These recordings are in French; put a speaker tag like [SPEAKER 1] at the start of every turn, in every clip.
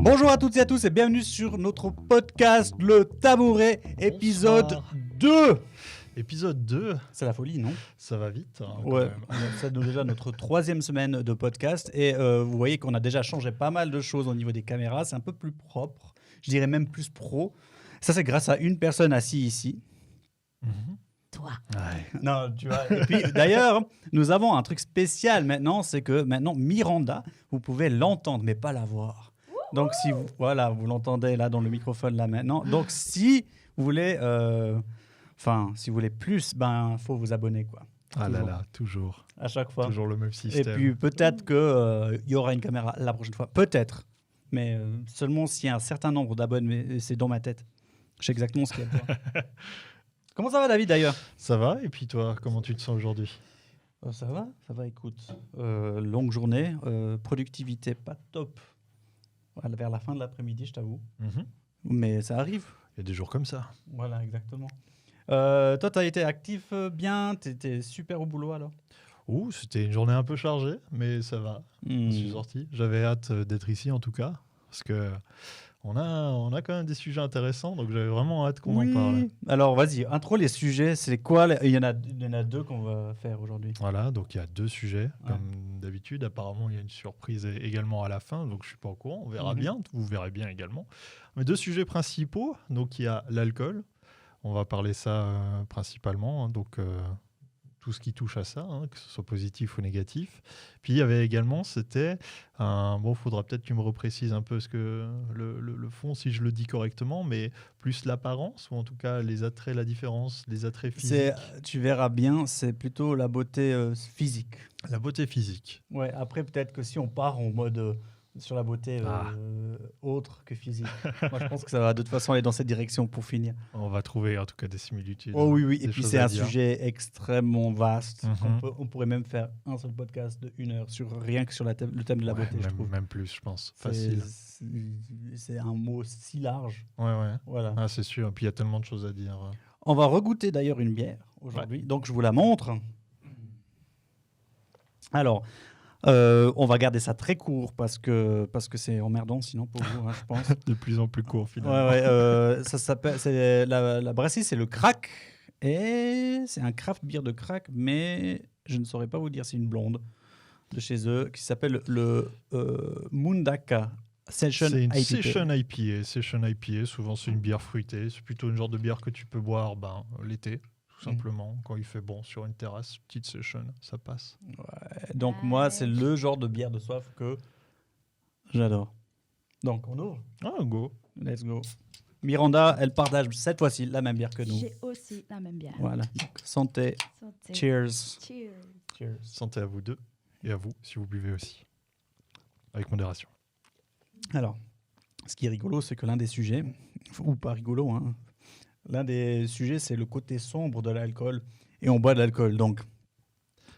[SPEAKER 1] Bonjour à toutes et à tous et bienvenue sur notre podcast Le Tabouret, épisode 2.
[SPEAKER 2] Épisode 2,
[SPEAKER 1] C'est la folie, non?
[SPEAKER 2] ça va vite. Hein,
[SPEAKER 1] Ouais,
[SPEAKER 2] quand même.
[SPEAKER 1] c'est déjà notre 3e semaine de podcast et vous voyez qu'on a déjà changé pas mal de choses au niveau des caméras. C'est un peu plus propre, je dirais même plus pro. Ça, c'est grâce à une personne assise ici.
[SPEAKER 2] Mhm.
[SPEAKER 3] Toi.
[SPEAKER 2] Ouais.
[SPEAKER 1] Non, tu vois. Et puis d'ailleurs, nous avons un truc spécial maintenant, c'est que maintenant Miranda, vous pouvez l'entendre mais pas la voir. Donc si vous, voilà, vous l'entendez là dans le microphone là maintenant. Donc si vous voulez, si vous voulez plus, ben faut vous abonner quoi.
[SPEAKER 2] Ah là
[SPEAKER 1] Toujours.
[SPEAKER 2] là, toujours.
[SPEAKER 1] À chaque fois.
[SPEAKER 2] Toujours le même
[SPEAKER 1] Et
[SPEAKER 2] système.
[SPEAKER 1] puis peut-être que il y aura une caméra la prochaine fois, peut-être. Mais seulement s'il y a un certain nombre d'abonnés, c'est dans ma tête. Je sais exactement ce qu'il y a dedans. Comment ça va David d'ailleurs?
[SPEAKER 2] Ça va? Et puis toi, comment tu te sens aujourd'hui?
[SPEAKER 1] Ça va, écoute. Longue journée, productivité pas top. Voilà, vers la fin de l'après-midi, je t'avoue.
[SPEAKER 2] Mhm.
[SPEAKER 1] Mais ça arrive.
[SPEAKER 2] Il y a des jours comme ça.
[SPEAKER 1] Voilà, exactement. Toi, tu as été actif bien, tu étais super au boulot alors?
[SPEAKER 2] Ouh, c'était une journée un peu chargée, mais ça va. Je suis sorti. J'avais hâte d'être ici en tout cas, parce que on a quand même des sujets intéressants, donc j'avais vraiment hâte qu'on en parle.
[SPEAKER 1] Alors, vas-y, intro les sujets. C'est quoi il y en a 2 qu'on va faire aujourd'hui.
[SPEAKER 2] Voilà, donc il y a 2 sujets,
[SPEAKER 1] Ouais.
[SPEAKER 2] comme d'habitude. Apparemment, il y a une surprise également à la fin, donc je suis pas au courant. On verra bien, vous verrez bien également. Mais 2 sujets principaux, donc il y a l'alcool. On va parler ça principalement, hein, donc tout ce qui touche à ça, hein, que ce soit positif ou négatif. Puis il y avait également, c'était il faudra peut-être que tu me reprécises un peu ce que le fond, si je le dis correctement, mais plus l'apparence ou en tout cas les attraits, la différence, les attraits physiques.
[SPEAKER 1] Tu verras bien, c'est plutôt la beauté physique.
[SPEAKER 2] La beauté physique.
[SPEAKER 1] Ouais, après, peut-être que si on part en mode sur la beauté autre que physique. Moi, je pense que ça va de toute façon aller dans cette direction pour finir.
[SPEAKER 2] On va trouver en tout cas des similitudes.
[SPEAKER 1] Oh oui,
[SPEAKER 2] des
[SPEAKER 1] et puis
[SPEAKER 2] choses
[SPEAKER 1] c'est
[SPEAKER 2] à
[SPEAKER 1] un
[SPEAKER 2] dire.
[SPEAKER 1] sujet extrêmement vaste.
[SPEAKER 2] Mhm.
[SPEAKER 1] On pourrait même faire un seul podcast de 1 heure rien que sur le thème de la
[SPEAKER 2] Ouais,
[SPEAKER 1] beauté, je trouve.
[SPEAKER 2] même plus, je pense.
[SPEAKER 1] C'est-
[SPEAKER 2] Facile.
[SPEAKER 1] C'est un mot si large.
[SPEAKER 2] Ouais.
[SPEAKER 1] Voilà.
[SPEAKER 2] Ah, c'est sûr. Et puis il y a tellement de choses à dire.
[SPEAKER 1] On va regoûter d'ailleurs une bière aujourd'hui. Donc je vous la montre. Alors, on va garder ça très court parce que c'est emmerdant sinon pour vous, hein, je pense.
[SPEAKER 2] De plus en plus court finalement.
[SPEAKER 1] Ça s'appelle, la brasserie, c'est le Crack. Et c'est un craft beer de Crack, mais je ne saurais pas vous dire, c'est une blonde de chez eux qui s'appelle le Mundaka Session
[SPEAKER 2] C'est une
[SPEAKER 1] IPA.
[SPEAKER 2] Session IPA, souvent c'est une bière fruitée. C'est plutôt une genre de bière que tu peux boire l'été, tout simplement, quand il fait bon sur une terrasse. Petite session, ça passe.
[SPEAKER 1] Donc moi, c'est le genre de bière de soif que j'adore. Donc on ouvre.
[SPEAKER 2] Ah, go.
[SPEAKER 1] Let's go. Miranda, elle partage cette fois-ci la même bière que nous.
[SPEAKER 3] J'ai aussi la même bière.
[SPEAKER 1] Voilà. Donc, santé.
[SPEAKER 3] Santé.
[SPEAKER 1] Cheers.
[SPEAKER 3] Cheers.
[SPEAKER 1] Cheers.
[SPEAKER 2] Santé à vous deux et à vous si vous buvez aussi. Avec modération.
[SPEAKER 1] Alors, ce qui est rigolo, c'est que l'un des sujets, ou pas rigolo, hein, l'un des sujets, c'est le côté sombre de l'alcool. Et on boit de l'alcool, donc.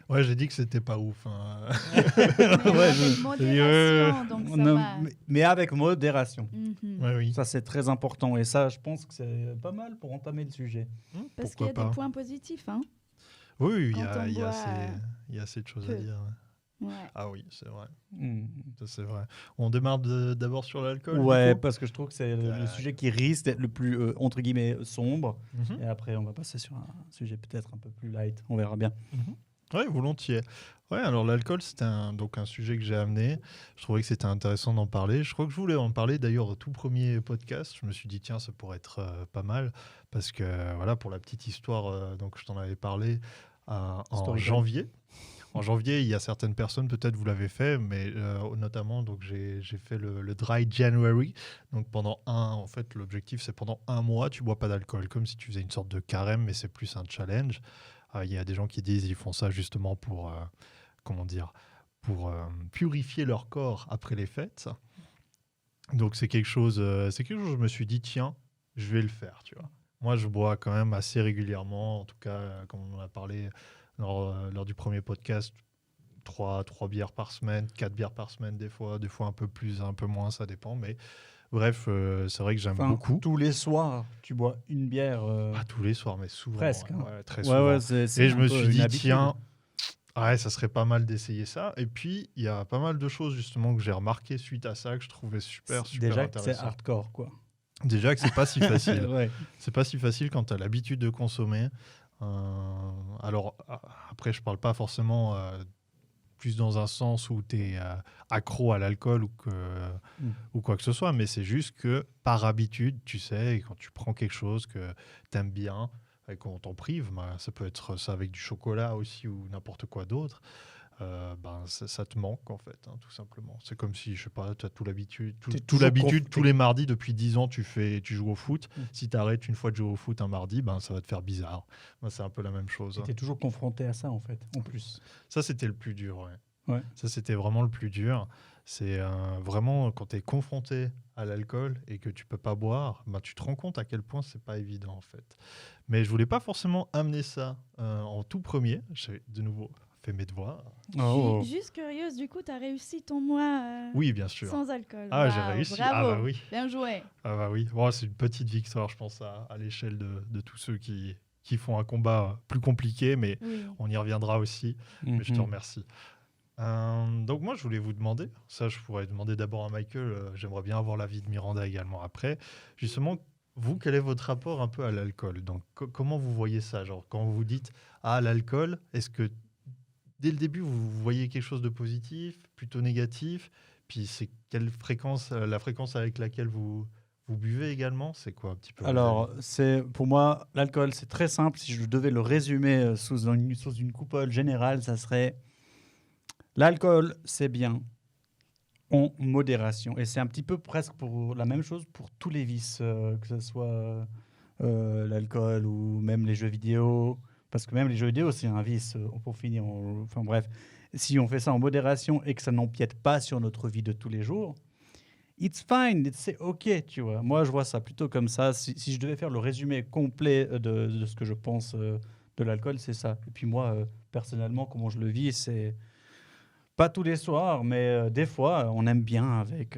[SPEAKER 2] Ouais, j'ai dit que c'était pas ouf. Hein.
[SPEAKER 3] Avec modération, donc ça
[SPEAKER 1] Non,
[SPEAKER 3] va.
[SPEAKER 1] mais avec modération.
[SPEAKER 3] Mhm.
[SPEAKER 2] Ouais, oui.
[SPEAKER 1] Ça, c'est très important. Et ça, je pense que c'est pas mal pour entamer le sujet.
[SPEAKER 3] Parce qu'il y a
[SPEAKER 2] Pourquoi
[SPEAKER 3] des
[SPEAKER 2] pas.
[SPEAKER 3] points positifs. Hein.
[SPEAKER 2] Oui, il
[SPEAKER 3] Quand on
[SPEAKER 2] y a
[SPEAKER 3] boit,
[SPEAKER 2] assez de choses à
[SPEAKER 3] peu.
[SPEAKER 2] dire.
[SPEAKER 3] Ouais.
[SPEAKER 2] Ah oui, c'est vrai.
[SPEAKER 1] Mm.
[SPEAKER 2] Ça, c'est vrai. On démarre d'abord sur l'alcool.
[SPEAKER 1] Ouais,
[SPEAKER 2] du coup
[SPEAKER 1] parce que je trouve que c'est le sujet qui risque d'être le plus, entre guillemets, sombre.
[SPEAKER 2] Mhm.
[SPEAKER 1] Et après, on va passer sur un sujet peut-être un peu plus light. On verra bien.
[SPEAKER 2] Oui, volontiers. Ouais, alors l'alcool, c'était donc un sujet que j'ai amené. Je trouvais que c'était intéressant d'en parler. Je crois que je voulais en parler d'ailleurs au tout premier podcast. Je me suis dit, tiens, ça pourrait être pas mal. Parce que, voilà, pour la petite histoire, donc je t'en avais parlé en
[SPEAKER 1] Storytime.
[SPEAKER 2] janvier. En janvier, il y a certaines personnes, peut-être vous l'avez fait, mais notamment, donc j'ai fait le Dry January. Donc en fait, l'objectif, c'est pendant 1 mois, tu bois pas d'alcool, comme si tu faisais une sorte de carême, mais c'est plus un challenge. Il y a des gens qui disent ils font ça justement pour, purifier leur corps après les fêtes. Donc c'est quelque chose, je me suis dit, tiens, je vais le faire, tu vois. Moi, je bois quand même assez régulièrement, en tout cas, comme on en a parlé lors du premier podcast, 3 bières par semaine, 4 bières par semaine des fois un peu plus, un peu moins, ça dépend. Mais bref, c'est vrai que j'aime beaucoup.
[SPEAKER 1] Tous les soirs, tu bois une bière.
[SPEAKER 2] Pas tous les soirs, mais souvent.
[SPEAKER 1] Presque, hein.
[SPEAKER 2] Ouais, très souvent.
[SPEAKER 1] Ouais, c'est
[SPEAKER 2] Et je me suis dit, tiens, Ouais, ça serait pas mal d'essayer ça. Et puis, il y a pas mal de choses justement que j'ai remarqué suite à ça que je trouvais super
[SPEAKER 1] Déjà que c'est
[SPEAKER 2] intéressant.
[SPEAKER 1] hardcore, quoi.
[SPEAKER 2] Déjà que c'est pas si facile.
[SPEAKER 1] Ouais.
[SPEAKER 2] C'est pas si facile quand tu as l'habitude de consommer. Alors, après, je parle pas forcément plus dans un sens où tu es accro à l'alcool ou quoi que ce soit, mais c'est juste que par habitude, tu sais, quand tu prends quelque chose que tu aimes bien et qu'on t'en prive, ça peut être ça avec du chocolat aussi ou n'importe quoi d'autre, ça te manque en fait, tout simplement. C'est comme si, je sais pas, tu as tout l'habitude, tous les mardis depuis 10 ans, tu joues au foot. Si tu arrêtes une fois de jouer au foot un mardi, ça va te faire bizarre. C'est un peu la même chose.
[SPEAKER 1] Tu es toujours confronté à ça en fait, en plus.
[SPEAKER 2] Ça, c'était le plus dur,
[SPEAKER 1] ouais.
[SPEAKER 2] Ça, c'était vraiment le plus dur. C'est vraiment quand tu es confronté à l'alcool et que tu peux pas boire, tu te rends compte à quel point c'est pas évident en fait. Mais je voulais pas forcément amener ça en tout premier. J'ai de nouveau fait mes devoirs.
[SPEAKER 3] Je suis juste curieuse, du coup, tu as réussi ton mois
[SPEAKER 2] oui, bien sûr.
[SPEAKER 3] sans alcool.
[SPEAKER 2] Ah, j'ai réussi.
[SPEAKER 3] Bravo.
[SPEAKER 2] Ah bah oui.
[SPEAKER 3] Bien joué.
[SPEAKER 2] Ah bah oui. Bon, c'est une petite victoire, je pense, à l'échelle de tous ceux qui font un combat plus compliqué, mais on y reviendra aussi. Mais je te remercie. Donc moi, je voulais vous demander, ça je pourrais demander d'abord à Michael, j'aimerais bien avoir l'avis de Miranda également après, justement, vous, quel est votre rapport un peu à l'alcool? Donc comment vous voyez ça? Genre, quand vous vous dites, l'alcool, est-ce que dès le début, vous voyez quelque chose de positif, plutôt négatif? Puis c'est quelle fréquence, la fréquence avec laquelle vous buvez également? C'est quoi un petit peu?
[SPEAKER 1] Alors, pour moi, l'alcool, c'est très simple. Si je devais le résumer sous une coupole générale, ça serait... L'alcool, c'est bien en modération. Et c'est un petit peu presque pour la même chose pour tous les vices, que ce soit l'alcool ou même les jeux vidéo. Parce que même les jeux vidéo, c'est un vice, pour finir. Enfin bref, si on fait ça en modération et que ça n'empiète pas sur notre vie de tous les jours, it's fine, c'est OK, tu vois. Moi, je vois ça plutôt comme ça. Si je devais faire le résumé complet de ce que je pense de l'alcool, c'est ça. Et puis moi, personnellement, comment je le vis, c'est... Pas tous les soirs, mais des fois, on aime bien avec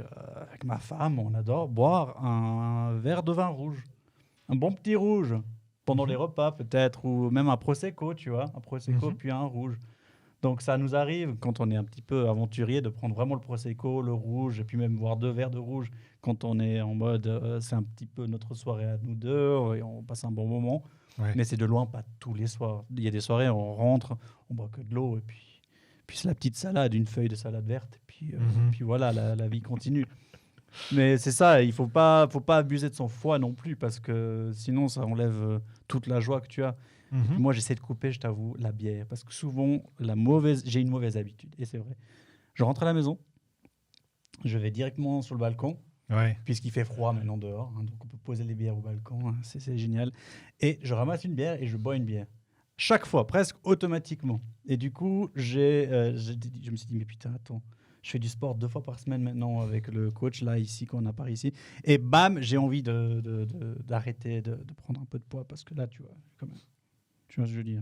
[SPEAKER 1] ma femme, on adore boire un verre de vin rouge. Un bon petit rouge, pendant les repas peut-être, ou même un Prosecco, tu vois. Un Prosecco, puis un rouge. Donc ça nous arrive, quand on est un petit peu aventurier, de prendre vraiment le Prosecco, le rouge, et puis même boire 2 verres de rouge quand on est en mode, c'est un petit peu notre soirée à nous deux, et on passe un bon moment. Ouais. Mais c'est de loin pas tous les soirs. Il y a des soirées, on rentre, on boit que de l'eau, et puis c'est la petite salade, une feuille de salade verte, et puis voilà, la vie continue. Mais c'est ça, il faut pas abuser de son foie non plus, parce que sinon ça enlève toute la joie que tu as. Moi, j'essaie de couper, je t'avoue, la bière, parce que souvent, j'ai une mauvaise habitude, et c'est vrai. Je rentre à la maison, je vais directement sur le balcon, puisqu'il fait froid maintenant dehors, donc on peut poser les bières au balcon, c'est génial. Et je ramasse une bière et je bois une bière. Chaque fois, presque automatiquement. Et du coup, je me suis dit, mais putain, attends, je fais du sport 2 fois par semaine maintenant avec le coach, là, ici, qu'on a par ici. Et bam, j'ai envie d'arrêter de prendre un peu de poids, parce que là, tu vois, quand même. Tu vois ce que je veux dire?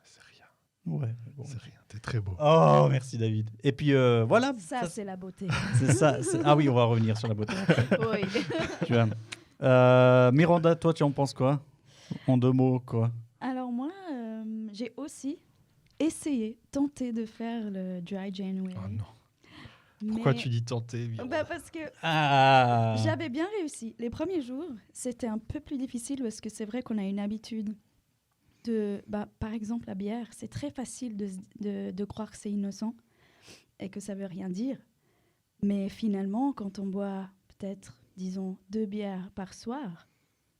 [SPEAKER 2] C'est rien.
[SPEAKER 1] Ouais. Bon,
[SPEAKER 2] c'est rien, t'es très beau.
[SPEAKER 1] Oh, merci David. Et puis, voilà.
[SPEAKER 3] Ça, c'est la beauté.
[SPEAKER 1] C'est ça. Ah oui, on va revenir sur la beauté.
[SPEAKER 3] Oui.
[SPEAKER 1] Tu vois. Miranda, toi, tu en penses quoi? En 2 mots, quoi?
[SPEAKER 3] Alors moi, j'ai aussi tenté de faire le Dry January.
[SPEAKER 2] Oh non. Pourquoi tu dis tenter?
[SPEAKER 3] Parce que j'avais bien réussi. Les premiers jours, c'était un peu plus difficile parce que c'est vrai qu'on a une habitude de... par exemple, la bière, c'est très facile de croire que c'est innocent et que ça veut rien dire. Mais finalement, quand on boit peut-être, disons, 2 bières par soir,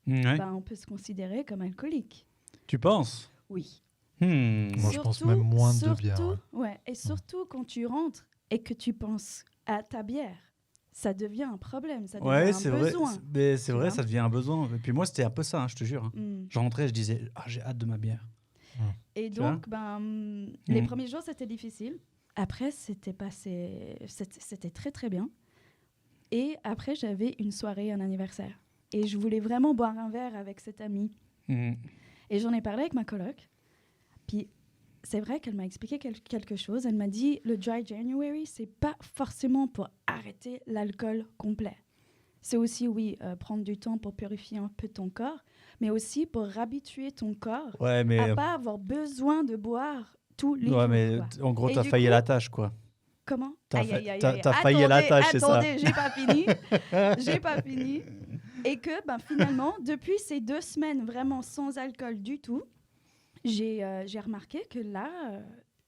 [SPEAKER 3] on peut se considérer comme alcoolique.
[SPEAKER 1] Tu penses?
[SPEAKER 3] Oui.
[SPEAKER 2] Moi, je pense même moins de bière.
[SPEAKER 3] Ouais. Et surtout quand tu rentres et que tu penses à ta bière, ça devient un problème, ça devient un besoin.
[SPEAKER 1] Mais c'est vrai, ça devient un besoin. Et puis moi, c'était un peu ça, je te jure. Je rentrais, je disais, j'ai hâte de ma bière.
[SPEAKER 3] Et donc, les premiers jours, c'était difficile. Après, c'était très, très bien. Et après, j'avais une soirée, un anniversaire. Et je voulais vraiment boire un verre avec cette amie. Et j'en ai parlé avec ma coloc. Puis c'est vrai qu'elle m'a expliqué quelque chose. Elle m'a dit, le Dry January, c'est pas forcément pour arrêter l'alcool complet. C'est aussi, prendre du temps pour purifier un peu ton corps, mais aussi pour habituer ton corps à pas avoir besoin de boire tous les
[SPEAKER 1] Ouais,
[SPEAKER 3] jours.
[SPEAKER 1] mais
[SPEAKER 3] quoi.
[SPEAKER 1] en gros,
[SPEAKER 3] Et
[SPEAKER 1] t'as
[SPEAKER 3] du
[SPEAKER 1] failli
[SPEAKER 3] coup-
[SPEAKER 1] la tâche, quoi.
[SPEAKER 3] Comment
[SPEAKER 1] T'as
[SPEAKER 3] Aïe,
[SPEAKER 1] fa-
[SPEAKER 3] aïe, aïe,
[SPEAKER 1] t'as-
[SPEAKER 3] aïe.
[SPEAKER 1] t'as failli à la tâche, c'est ça.
[SPEAKER 3] Attendez, j'ai pas fini. J'ai pas fini. Et que finalement, depuis ces 2 semaines vraiment sans alcool du tout, j'ai remarqué que là,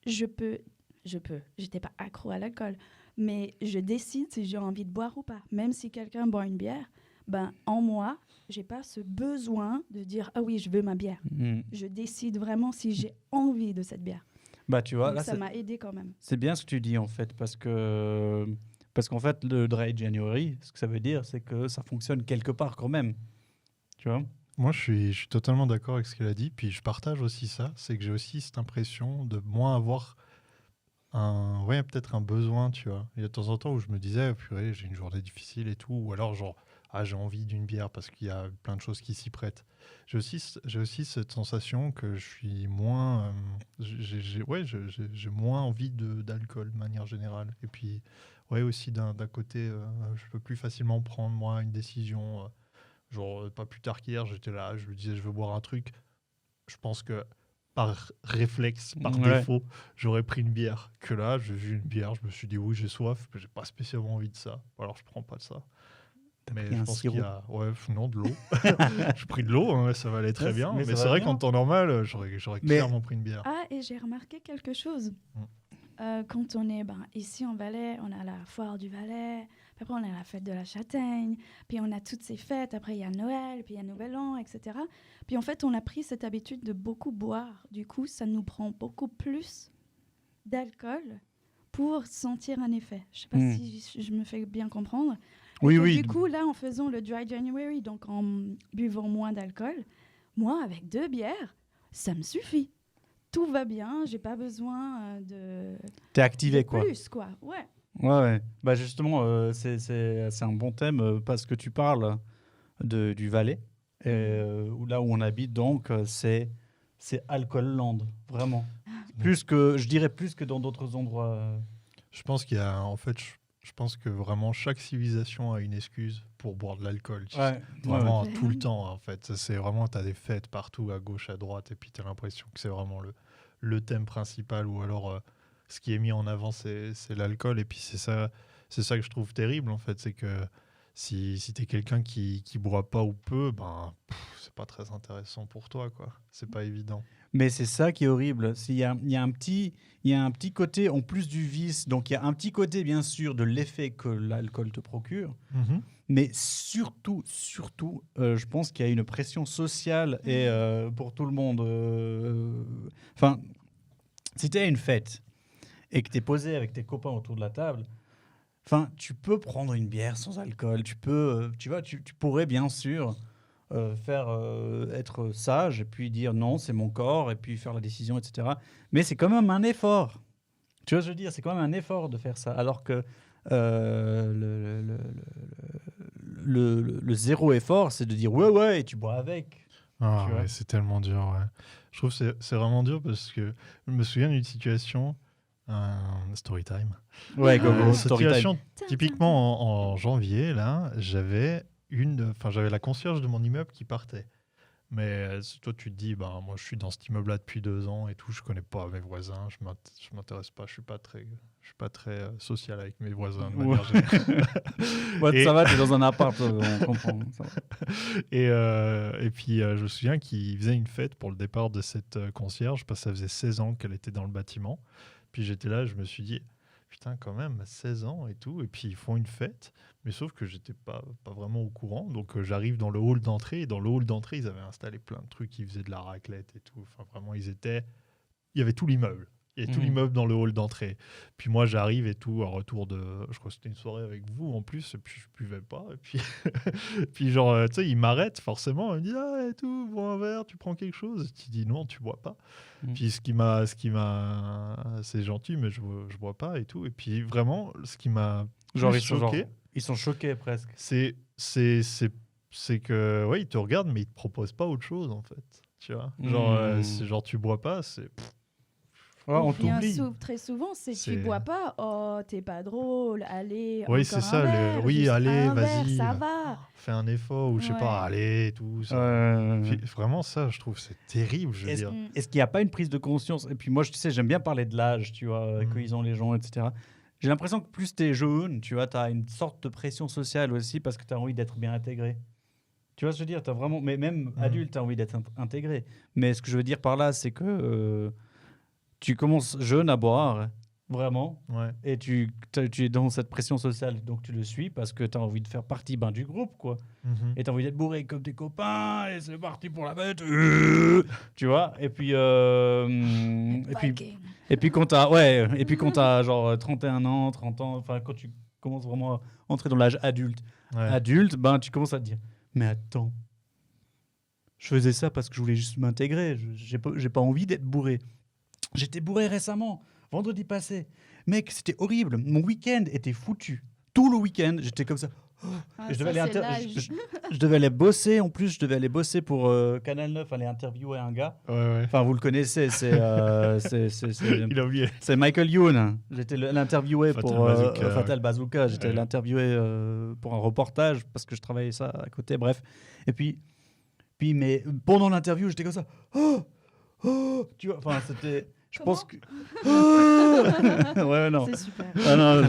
[SPEAKER 3] j'étais pas accro à l'alcool, mais je décide si j'ai envie de boire ou pas. Même si quelqu'un boit une bière, en moi, j'ai pas ce besoin de dire ah oui, je veux ma bière. Je décide vraiment si j'ai envie de cette bière.
[SPEAKER 1] Bah, tu vois,
[SPEAKER 3] Donc
[SPEAKER 1] là,
[SPEAKER 3] ça m'a aidé quand même.
[SPEAKER 1] c'est bien ce que tu dis, en fait, parce qu'en fait, le Dry January, ce que ça veut dire, c'est que ça fonctionne quelque part quand même. Tu vois?
[SPEAKER 2] Moi, je suis totalement d'accord avec ce qu'elle a dit. Puis je partage aussi ça. C'est que j'ai aussi cette impression de moins avoir peut-être un besoin, tu vois. Il y a de temps en temps où je me disais, purée, j'ai une journée difficile et tout. Ou alors, genre, j'ai envie d'une bière parce qu'il y a plein de choses qui s'y prêtent. J'ai aussi cette sensation que je suis moins. J'ai moins envie d'alcool de manière générale. Et puis, ouais, aussi d'un côté, je peux plus facilement prendre, moi, une décision. Genre, pas plus tard qu'hier, j'étais là, je me disais, je veux boire un truc. Je pense que par réflexe, par
[SPEAKER 1] Ouais.
[SPEAKER 2] défaut, j'aurais pris une bière. Que là, j'ai vu une bière, je me suis dit, oui, j'ai soif, mais j'ai pas spécialement envie de ça. Alors, je prends pas de ça. Mais
[SPEAKER 1] pris
[SPEAKER 2] je
[SPEAKER 1] un
[SPEAKER 2] pense
[SPEAKER 1] sirop.
[SPEAKER 2] qu'il y a... Ouais, non, de l'eau. J'ai pris de l'eau, hein, ça va aller très
[SPEAKER 1] Ouais,
[SPEAKER 2] bien.
[SPEAKER 1] mais
[SPEAKER 2] Mais
[SPEAKER 1] ça
[SPEAKER 2] c'est
[SPEAKER 1] va
[SPEAKER 2] vrai
[SPEAKER 1] bien.
[SPEAKER 2] qu'en temps normal, j'aurais
[SPEAKER 1] Mais-
[SPEAKER 2] clairement pris une bière.
[SPEAKER 3] Ah, et j'ai remarqué quelque chose. Quand on est ici en Valais, on a la foire du Valais, puis après on a la fête de la châtaigne, puis on a toutes ces fêtes, après il y a Noël, puis il y a Nouvel An, etc. Puis en fait, on a pris cette habitude de beaucoup boire. Du coup, ça nous prend beaucoup plus d'alcool pour sentir un effet. Je sais pas si je me fais bien comprendre.
[SPEAKER 1] Oui,
[SPEAKER 3] Et que
[SPEAKER 1] oui.
[SPEAKER 3] Du coup, là, en faisant le Dry January, donc en buvant moins d'alcool, moi, avec 2 bières, ça me suffit. Tout va bien, j'ai pas besoin de
[SPEAKER 1] T'es activé, quoi.
[SPEAKER 3] plus, quoi. Ouais.
[SPEAKER 1] Ouais. Bah, justement, c'est un bon thème parce que tu parles du Valais, là où on habite, donc c'est Alcool Land, vraiment. Je dirais plus que dans d'autres endroits.
[SPEAKER 2] Je pense qu'il y a, en fait, je pense que vraiment chaque civilisation a une excuse pour boire de l'alcool. Tu sais.
[SPEAKER 1] Ouais.
[SPEAKER 2] Vraiment
[SPEAKER 3] Ouais.
[SPEAKER 2] tout le temps, en fait. C'est vraiment, tu as des fêtes partout, à gauche, à droite, et puis tu as l'impression que c'est vraiment le thème principal, ou alors ce qui est mis en avant, c'est l'alcool. Et puis c'est ça que je trouve terrible, en fait. C'est que si tu es quelqu'un qui boit pas ou peu, c'est pas très intéressant pour toi, quoi. C'est pas évident.
[SPEAKER 1] Mais c'est ça qui est horrible. Il y a un petit côté, en plus du vice, donc il y a un petit côté, bien sûr, de l'effet que l'alcool te procure, mais surtout, je pense qu'il y a une pression sociale et pour tout le monde. Enfin, si tu es à une fête et que tu es posé avec tes copains autour de la table, enfin, tu peux prendre une bière sans alcool. Tu pourrais bien sûr être sage et puis dire non, c'est mon corps et puis faire la décision, etc. Mais c'est quand même un effort. Tu vois ce que je veux dire? C'est quand même un effort de faire ça. Alors que le zéro effort, c'est de dire ouais, et tu bois avec.
[SPEAKER 2] Ah
[SPEAKER 1] Tu vois.
[SPEAKER 2] ouais, c'est tellement dur. Ouais. Je trouve que c'est vraiment dur parce que je me souviens d'une situation, story time.
[SPEAKER 1] Ouais, go,
[SPEAKER 2] Cette
[SPEAKER 1] story time.
[SPEAKER 2] situation, typiquement en janvier, là, j'avais la concierge de mon immeuble qui partait. Mais toi, tu te dis, moi, je suis dans cet immeuble-là depuis 2 ans et tout, je connais pas mes voisins, je m'intéresse pas, je suis pas très social avec mes voisins de manière générale.
[SPEAKER 1] Ouais,
[SPEAKER 2] Et-
[SPEAKER 1] ça va, t'es dans un appart, on comprend. Ça va.
[SPEAKER 2] Et puis, je me souviens qu'ils faisaient une fête pour le départ de cette concierge, parce que ça faisait 16 ans qu'elle était dans le bâtiment. Puis j'étais là, je me suis dit, putain, quand même, 16 ans et tout. Et puis, ils font une fête, mais sauf que j'étais pas vraiment au courant. Donc, j'arrive dans le hall d'entrée. Et dans le hall d'entrée, ils avaient installé plein de trucs. Ils faisaient de la raclette et tout. Enfin, vraiment, il y avait tout l'immeuble. Il y avait tout l'immeuble dans le hall d'entrée. Puis moi, j'arrive et tout, à retour de... Je crois que c'était une soirée avec vous, en plus. Et puis, je buvais pas. Et puis, puis genre, tu sais, il m'arrête forcément. Il me dit, ah, et tout, bois un verre, tu prends quelque chose. Tu dis, non, tu bois pas. Puis ce qui m'a... C'est gentil, mais je bois pas et tout. Et puis, vraiment, ce qui m'a
[SPEAKER 1] Genre,
[SPEAKER 2] plus choqué,
[SPEAKER 1] ils sont choqués presque.
[SPEAKER 2] c'est que, ouais, ils te regardent, mais ils te proposent pas autre chose, en fait. Tu vois, genre, c'est genre, tu bois pas, c'est...
[SPEAKER 1] Ouais, on
[SPEAKER 3] Bien
[SPEAKER 1] t'oublie.
[SPEAKER 3] très souvent, c'est tu bois pas, oh, t'es pas drôle, allez,
[SPEAKER 2] Oui,
[SPEAKER 3] encore
[SPEAKER 2] c'est
[SPEAKER 3] un
[SPEAKER 2] ça.
[SPEAKER 3] verre,
[SPEAKER 2] Oui,
[SPEAKER 3] juste
[SPEAKER 2] allez,
[SPEAKER 3] un verre,
[SPEAKER 2] vas-y.
[SPEAKER 3] ça va.
[SPEAKER 2] Fais un effort ou je sais pas,
[SPEAKER 3] Ouais.
[SPEAKER 2] allez, tout ça. Vraiment, ça, je trouve, c'est terrible, je veux
[SPEAKER 1] Est-ce
[SPEAKER 2] dire.
[SPEAKER 1] est-ce qu'il n'y a pas une prise de conscience? Et puis moi, tu sais, j'aime bien parler de l'âge, tu vois, qu'ils ont les gens, etc. J'ai l'impression que plus t'es jeune, tu vois, t'as une sorte de pression sociale aussi parce que t'as envie d'être bien intégré. Tu vois ce que je veux dire? T'as vraiment, mais même adulte, t'as envie d'être intégré. Mais ce que je veux dire par là, c'est que tu commences jeune à boire, vraiment,
[SPEAKER 2] Ouais.
[SPEAKER 1] et tu es dans cette pression sociale, donc tu le suis parce que tu as envie de faire partie du groupe, quoi.
[SPEAKER 2] Mhm.
[SPEAKER 1] Et tu as envie d'être bourré comme tes copains, et c'est parti pour la fête. Tu vois? Et puis,
[SPEAKER 3] Viking.
[SPEAKER 1] et puis quand tu as genre 31 ans, 30 ans, enfin quand tu commences vraiment à entrer dans l'âge adulte,
[SPEAKER 2] Ouais.
[SPEAKER 1] tu commences à te dire, mais attends, je faisais ça parce que je voulais juste m'intégrer, j'ai pas envie d'être bourré. J'étais bourré récemment, vendredi passé. Mec, c'était horrible. Mon week-end était foutu. Tout le week-end, j'étais comme ça.
[SPEAKER 3] Ah,
[SPEAKER 1] Et je devais
[SPEAKER 3] ça,
[SPEAKER 1] aller
[SPEAKER 3] c'est l'âge.
[SPEAKER 1] je devais aller bosser. En plus, je devais aller bosser pour Canal 9, aller interviewer un gars.
[SPEAKER 2] Ouais.
[SPEAKER 1] Enfin, vous le connaissez, c'est
[SPEAKER 2] Il a oublié.
[SPEAKER 1] c'est Michael Youn. J'étais l'interviewé
[SPEAKER 2] Fatal
[SPEAKER 1] pour
[SPEAKER 2] Bazooka,
[SPEAKER 1] Fatal Bazooka. J'étais
[SPEAKER 2] Ouais.
[SPEAKER 1] l'interviewé pour un reportage parce que je travaillais ça à côté. Bref. Et puis mais pendant l'interview, j'étais comme ça. Oh, tu vois, enfin, c'était. Je pense que. Ouais, non.
[SPEAKER 3] C'est super.
[SPEAKER 1] Ah non,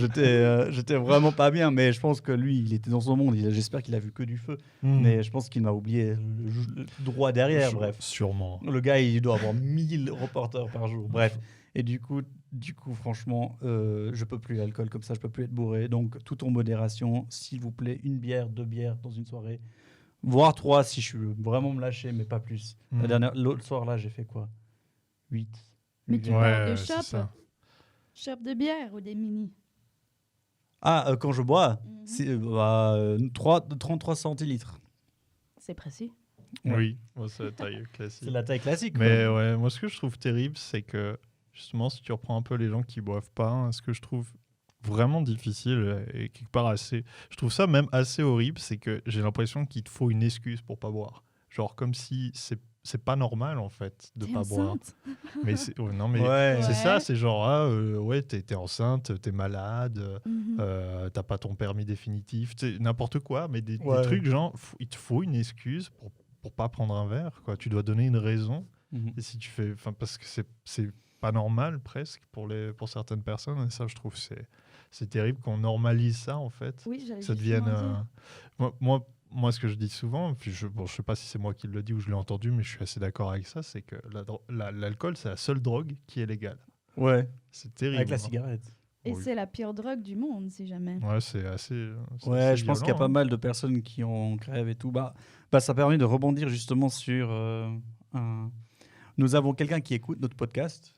[SPEAKER 1] j'étais vraiment pas bien, mais je pense que lui, il était dans son monde. J'espère qu'il a vu que du feu, mais je pense qu'il m'a oublié le droit derrière. Bref,
[SPEAKER 2] Sûrement.
[SPEAKER 1] le gars, il doit avoir 1000 reporters par jour. Bref, et du coup, franchement, je peux plus l'alcool comme ça, je peux plus être bourré. Donc, tout en modération, s'il vous plaît, 1 bière, 2 bières dans une soirée, voire 3 si je veux vraiment me lâcher, mais pas plus. L'autre soir là, j'ai fait quoi? 8.
[SPEAKER 3] Mais tu
[SPEAKER 2] Ouais,
[SPEAKER 3] parles de
[SPEAKER 2] c'est
[SPEAKER 3] shop.
[SPEAKER 2] ça.
[SPEAKER 3] Shop de bière ou des mini.
[SPEAKER 1] Quand je bois,
[SPEAKER 3] Mhm.
[SPEAKER 1] c'est 33 centilitres.
[SPEAKER 3] C'est précis.
[SPEAKER 1] Ouais.
[SPEAKER 2] Oui, moi, c'est la taille classique.
[SPEAKER 1] C'est la taille classique.
[SPEAKER 2] Mais
[SPEAKER 1] quoi.
[SPEAKER 2] ouais, moi, ce que je trouve terrible, c'est que justement, si tu reprends un peu les gens qui boivent pas, ce que je trouve vraiment difficile et quelque part assez. Je trouve ça même assez horrible, c'est que j'ai l'impression qu'il te faut une excuse pour pas boire. Genre, comme si c'est pas normal en fait de
[SPEAKER 3] T'es
[SPEAKER 2] pas boire.
[SPEAKER 3] enceinte.
[SPEAKER 2] Mais non, mais
[SPEAKER 1] Ouais.
[SPEAKER 2] c'est
[SPEAKER 3] Ouais.
[SPEAKER 2] ça, c'est genre, ouais, t'es enceinte, t'es malade,
[SPEAKER 3] Mhm.
[SPEAKER 2] t'as pas ton permis définitif, n'importe quoi, mais des
[SPEAKER 1] Ouais.
[SPEAKER 2] trucs genre, il te faut une excuse pour pas prendre un verre, quoi. Tu dois donner une raison.
[SPEAKER 1] Mhm.
[SPEAKER 2] Et si tu fais, enfin, parce que c'est pas normal presque pour certaines personnes, et ça, je trouve, c'est terrible qu'on normalise ça en fait.
[SPEAKER 3] Oui, j'allais
[SPEAKER 2] Ça
[SPEAKER 3] justement
[SPEAKER 2] devienne.
[SPEAKER 3] dire.
[SPEAKER 2] Moi, ce que je dis souvent, puis je sais pas si c'est moi qui le dis ou je l'ai entendu, mais je suis assez d'accord avec ça, c'est que l'alcool, c'est la seule drogue qui est légale.
[SPEAKER 1] Ouais.
[SPEAKER 2] C'est terrible.
[SPEAKER 1] Avec la
[SPEAKER 2] hein.
[SPEAKER 1] cigarette.
[SPEAKER 3] Et
[SPEAKER 2] Oui.
[SPEAKER 3] c'est la pire drogue du monde, si jamais.
[SPEAKER 2] Ouais, c'est assez.
[SPEAKER 1] Ouais,
[SPEAKER 2] assez
[SPEAKER 1] je pense qu'il y a
[SPEAKER 2] violent,
[SPEAKER 1] pas
[SPEAKER 2] hein.
[SPEAKER 1] mal de personnes qui en crèvent et tout. Ça permet de rebondir justement sur Nous avons quelqu'un qui écoute notre podcast,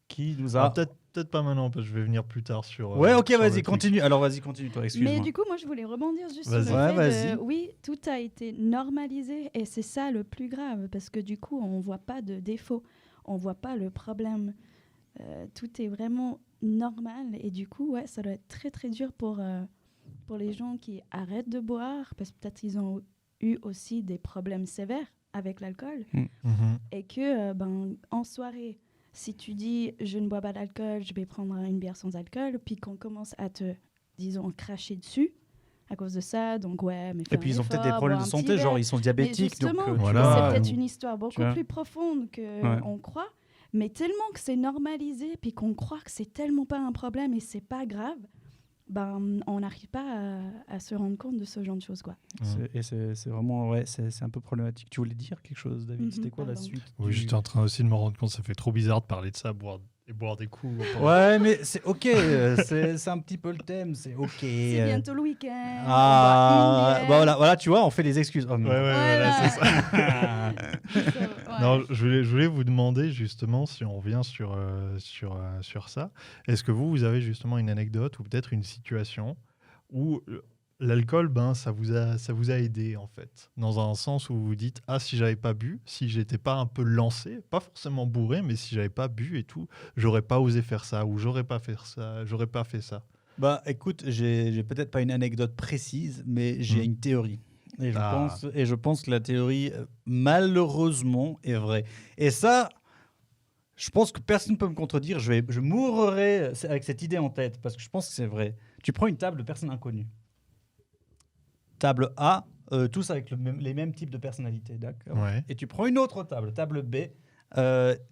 [SPEAKER 1] qui nous a.
[SPEAKER 2] Ah, peut-être pas maintenant, parce que je vais venir plus tard sur.
[SPEAKER 1] Ouais, ok,
[SPEAKER 2] sur le
[SPEAKER 1] vas-y,
[SPEAKER 2] truc.
[SPEAKER 1] continue. Alors, vas-y, continue, toi, excuse-moi.
[SPEAKER 3] Mais du coup, moi, je voulais rebondir juste sur
[SPEAKER 2] Vas-y.
[SPEAKER 3] le
[SPEAKER 1] Ouais,
[SPEAKER 3] fait
[SPEAKER 1] vas-y.
[SPEAKER 3] de... Oui, tout a été normalisé et c'est ça le plus grave parce que du coup, on voit pas de défaut, on voit pas le problème. Tout est vraiment normal et du coup, ouais, ça doit être très, très dur pour les gens qui arrêtent de boire parce que peut-être ils ont eu aussi des problèmes sévères avec l'alcool
[SPEAKER 2] Mhm.
[SPEAKER 3] et que en soirée, si tu dis je ne bois pas d'alcool, je vais prendre une bière sans alcool, puis qu'on commence à te, disons, cracher dessus à cause de ça, donc ouais, mais fais
[SPEAKER 1] Et puis,
[SPEAKER 3] un
[SPEAKER 1] ils ont peut-être des
[SPEAKER 3] effort,
[SPEAKER 1] problèmes
[SPEAKER 3] bois
[SPEAKER 1] de
[SPEAKER 3] un petit
[SPEAKER 1] santé, genre
[SPEAKER 3] verre.
[SPEAKER 1] ils sont
[SPEAKER 3] Mais
[SPEAKER 1] diabétiques. Donc,
[SPEAKER 3] justement,
[SPEAKER 2] Voilà.
[SPEAKER 3] c'est peut-être
[SPEAKER 1] ou-
[SPEAKER 3] une histoire beaucoup
[SPEAKER 1] vois.
[SPEAKER 3] plus profonde
[SPEAKER 1] Ouais.
[SPEAKER 3] qu'on croit, mais tellement que c'est normalisé, puis qu'on croit que c'est tellement pas un problème et c'est pas grave, on n'arrive pas à se rendre compte de ce genre de choses, quoi.
[SPEAKER 1] C'est vraiment, ouais, c'est un peu problématique. Tu voulais dire quelque chose, David?
[SPEAKER 3] Mhm,
[SPEAKER 1] C'était quoi la
[SPEAKER 3] pardon.
[SPEAKER 1] suite
[SPEAKER 2] Oui, j'étais en train aussi de me rendre compte, ça fait trop bizarre de parler de ça, boire des coups.
[SPEAKER 1] Ouais, mais c'est ok, c'est un petit peu le thème, c'est ok.
[SPEAKER 3] C'est bientôt le week-end.
[SPEAKER 1] Ah,
[SPEAKER 3] on boit une bière.
[SPEAKER 1] voilà, tu vois, on fait des excuses. Oh,
[SPEAKER 2] Ouais,
[SPEAKER 1] merde.
[SPEAKER 2] voilà,
[SPEAKER 3] Voilà.
[SPEAKER 2] c'est ça.
[SPEAKER 3] Ouais.
[SPEAKER 2] Non, je voulais vous demander justement, si on revient sur ça, est-ce que vous avez justement une anecdote ou peut-être une situation où l'alcool, ça vous a aidé en fait, dans un sens où vous vous dites, ah, si j'avais pas bu, si j'étais pas un peu lancé, pas forcément bourré, mais si j'avais pas bu et tout, j'aurais pas osé faire ça ou j'aurais pas fait ça.
[SPEAKER 1] Bah écoute, j'ai peut-être pas une anecdote précise, mais j'ai une théorie. Et je pense que la théorie, malheureusement, est vraie. Et ça, Je pense que personne ne peut me contredire. Je mourrai avec cette idée en tête parce que je pense que c'est vrai. Tu prends une table de personnes inconnues. Table A, tous avec les mêmes types de personnalités, d'accord.
[SPEAKER 2] Ouais.
[SPEAKER 1] Et tu prends une autre table, table B,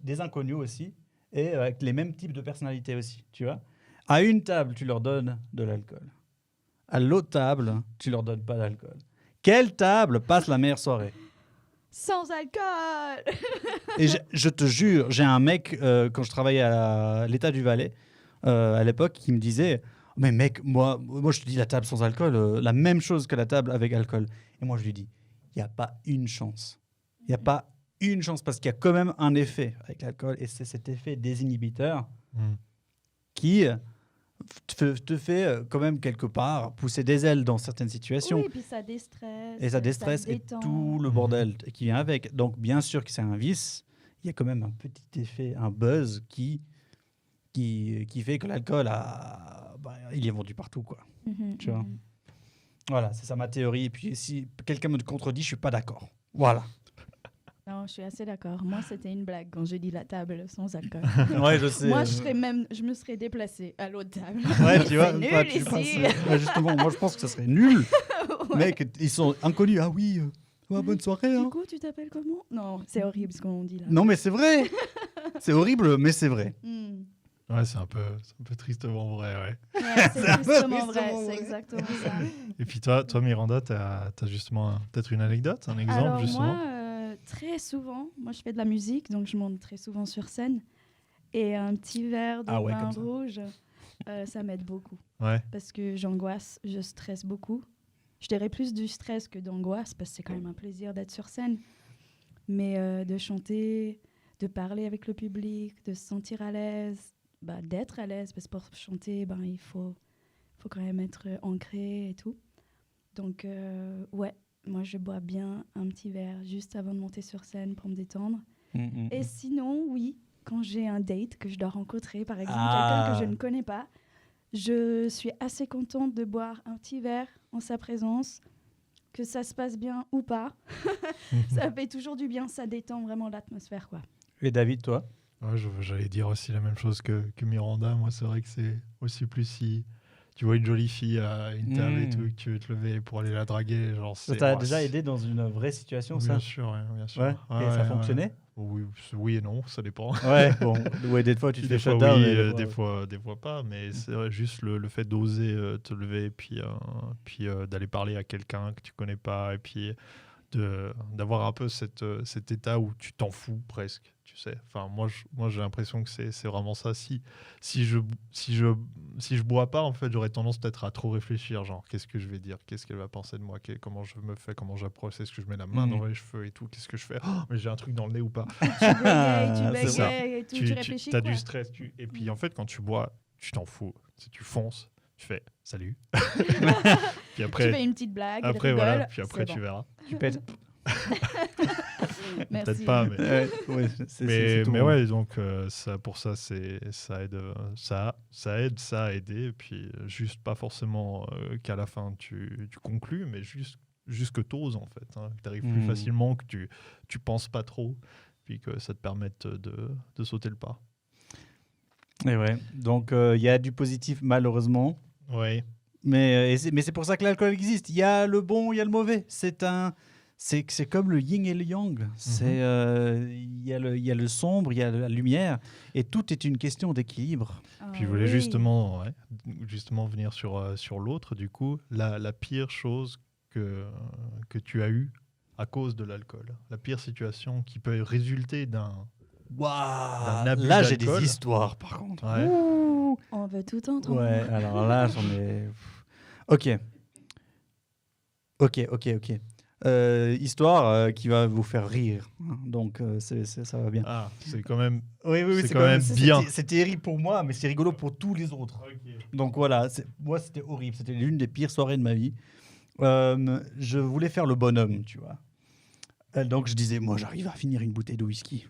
[SPEAKER 1] des inconnus aussi, et avec les mêmes types de personnalités aussi, tu vois. À une table, tu leur donnes de l'alcool. À l'autre table, tu leur donnes pas d'alcool. Quelle table passe la meilleure soirée?
[SPEAKER 3] Sans alcool.
[SPEAKER 1] Et je te jure, j'ai un mec, quand je travaillais à l'État du Valais, à l'époque, qui me disait « Mais mec, moi je te dis la table sans alcool, la même chose que la table avec alcool. » Et moi, je lui dis « Il n'y a pas une chance. Il n'y a pas une chance parce qu'il y a quand même un effet avec l'alcool et c'est cet effet désinhibiteur qui te fait quand même quelque part pousser des ailes dans certaines situations.
[SPEAKER 3] Oui, et puis ça déstresse.
[SPEAKER 1] Et ça déstresse et
[SPEAKER 3] détend.
[SPEAKER 1] tout le bordel qui vient avec. Donc, bien sûr que c'est un vice. Il y a quand même un petit effet, un buzz qui fait que l'alcool, il est vendu partout, quoi. Tu vois. Voilà, c'est ça ma théorie. Et puis, si quelqu'un me contredit, je suis pas d'accord. Voilà.
[SPEAKER 3] Non, je suis assez d'accord. Moi, c'était une blague quand j'ai dit la table sans alcool.
[SPEAKER 1] Ouais, je sais.
[SPEAKER 3] Moi, je me serais déplacée à l'autre table.
[SPEAKER 1] Ouais, tu vois.
[SPEAKER 3] C'est nul
[SPEAKER 1] toi,
[SPEAKER 3] ici.
[SPEAKER 1] Ouais, justement, moi, je pense que ça serait nul.
[SPEAKER 3] Ouais.
[SPEAKER 1] Mec, ils sont inconnus. Ah oui, bonne soirée.
[SPEAKER 3] Du
[SPEAKER 1] Hein.
[SPEAKER 3] coup, tu t'appelles comment? Non, c'est horrible ce qu'on dit là.
[SPEAKER 1] Non, mais c'est vrai. C'est horrible, mais c'est vrai.
[SPEAKER 2] Ouais, c'est un peu tristement vrai, ouais.
[SPEAKER 3] Ouais, c'est
[SPEAKER 1] un peu
[SPEAKER 3] tristement vrai,
[SPEAKER 1] tristement
[SPEAKER 3] c'est
[SPEAKER 1] vrai.
[SPEAKER 3] exactement ça.
[SPEAKER 2] Et puis toi Miranda, t'as justement peut-être une anecdote, un exemple
[SPEAKER 3] Alors
[SPEAKER 2] justement.
[SPEAKER 3] moi, très souvent, je fais de la musique, donc je monte très souvent sur scène. Et un petit verre de
[SPEAKER 1] ouais,
[SPEAKER 3] vin
[SPEAKER 1] comme ça.
[SPEAKER 3] rouge, ça m'aide beaucoup.
[SPEAKER 2] Ouais.
[SPEAKER 3] Parce que j'angoisse, je stresse beaucoup. Je dirais plus du stress que d'angoisse, parce que c'est quand même un plaisir d'être sur scène. Mais de chanter, de parler avec le public, de se sentir à l'aise, d'être à l'aise, parce que pour chanter, il faut quand même être ancré et tout. Donc, ouais, moi, je bois bien un petit verre juste avant de monter sur scène pour me détendre. Et sinon, oui, quand j'ai un date que je dois rencontrer, par exemple, quelqu'un que je ne connais pas, je suis assez contente de boire un petit verre en sa présence, que ça se passe bien ou pas. Ça fait toujours du bien, ça détend vraiment l'atmosphère, quoi.
[SPEAKER 1] Et David, toi?
[SPEAKER 2] Ouais, j'allais dire aussi la même chose que Miranda. Moi, c'est vrai que c'est aussi plus si tu vois une jolie fille à une table et tout, que tu veux te lever pour aller la draguer. Genre,
[SPEAKER 1] Ça t'a déjà aidé dans une vraie situation, ça?
[SPEAKER 2] Bien sûr, ouais, bien sûr.
[SPEAKER 1] Ouais. Et ça fonctionnait?
[SPEAKER 2] Oui et non, ça dépend.
[SPEAKER 1] Ouais, bon. Ouais, des fois, tu te fais shut
[SPEAKER 2] fois
[SPEAKER 1] down.
[SPEAKER 2] oui,
[SPEAKER 1] et
[SPEAKER 2] des fois pas. Mais c'est vrai, juste le fait d'oser te lever et puis d'aller parler à quelqu'un que tu connais pas et puis d'avoir un peu cet état où tu t'en fous presque, tu sais. Enfin, moi j'ai l'impression que c'est vraiment ça. Si je bois pas, en fait, j'aurais tendance peut-être à trop réfléchir, genre qu'est-ce que je vais dire, qu'est-ce qu'elle va penser de moi, comment je me fais, comment j'approche, est-ce que je mets la main dans les cheveux et tout, qu'est-ce que je fais, mais j'ai un truc dans le nez ou pas.
[SPEAKER 3] Tu
[SPEAKER 1] c'est
[SPEAKER 3] bégayes et tout, tu réfléchis,
[SPEAKER 2] t'as
[SPEAKER 3] quoi.
[SPEAKER 2] du stress, et puis en fait quand tu bois, tu t'en fous, si tu fonces, tu fais salut. Puis après,
[SPEAKER 3] tu fais une petite blague,
[SPEAKER 2] après
[SPEAKER 3] rigole,
[SPEAKER 2] voilà, puis après
[SPEAKER 3] c'est
[SPEAKER 2] tu verras.
[SPEAKER 1] Tu pètes.
[SPEAKER 3] Merci.
[SPEAKER 2] Peut-être pas, mais
[SPEAKER 1] mais
[SPEAKER 2] ouais, donc pour ça ça aide, ça a aidé, et puis juste pas forcément qu'à la fin tu conclus, mais juste que t'oses en fait, hein, que t'arrives plus facilement, que tu penses pas trop, puis que ça te permette de sauter le pas.
[SPEAKER 1] Et ouais, donc il y a du positif malheureusement.
[SPEAKER 2] Ouais.
[SPEAKER 1] Mais c'est pour ça que l'alcool existe. Il y a le bon, il y a le mauvais. C'est comme le yin et le yang. Il y a le sombre, il y a la lumière, et tout est une question d'équilibre.
[SPEAKER 2] Puis je voulais justement venir sur l'autre, du coup, la pire chose que tu as eue à cause de l'alcool. La pire situation qui peut résulter d'un abus
[SPEAKER 1] Là, j'ai
[SPEAKER 2] d'alcool.
[SPEAKER 1] des histoires, par contre.
[SPEAKER 2] Ouais.
[SPEAKER 1] Ouh.
[SPEAKER 3] On veut tout entendre.
[SPEAKER 1] Ouais, alors là, j'en ai... Ok. Histoire qui va vous faire rire. Donc, ça va bien.
[SPEAKER 2] Ah, c'est quand même...
[SPEAKER 1] Oui,
[SPEAKER 2] c'est quand même bien.
[SPEAKER 1] C'est terrible pour moi, mais c'est rigolo pour tous les autres.
[SPEAKER 2] Okay.
[SPEAKER 1] Donc voilà, moi, c'était horrible. C'était l'une des pires soirées de ma vie. Je voulais faire le bonhomme, tu vois. Donc, je disais, moi, j'arrive à finir une bouteille de whisky.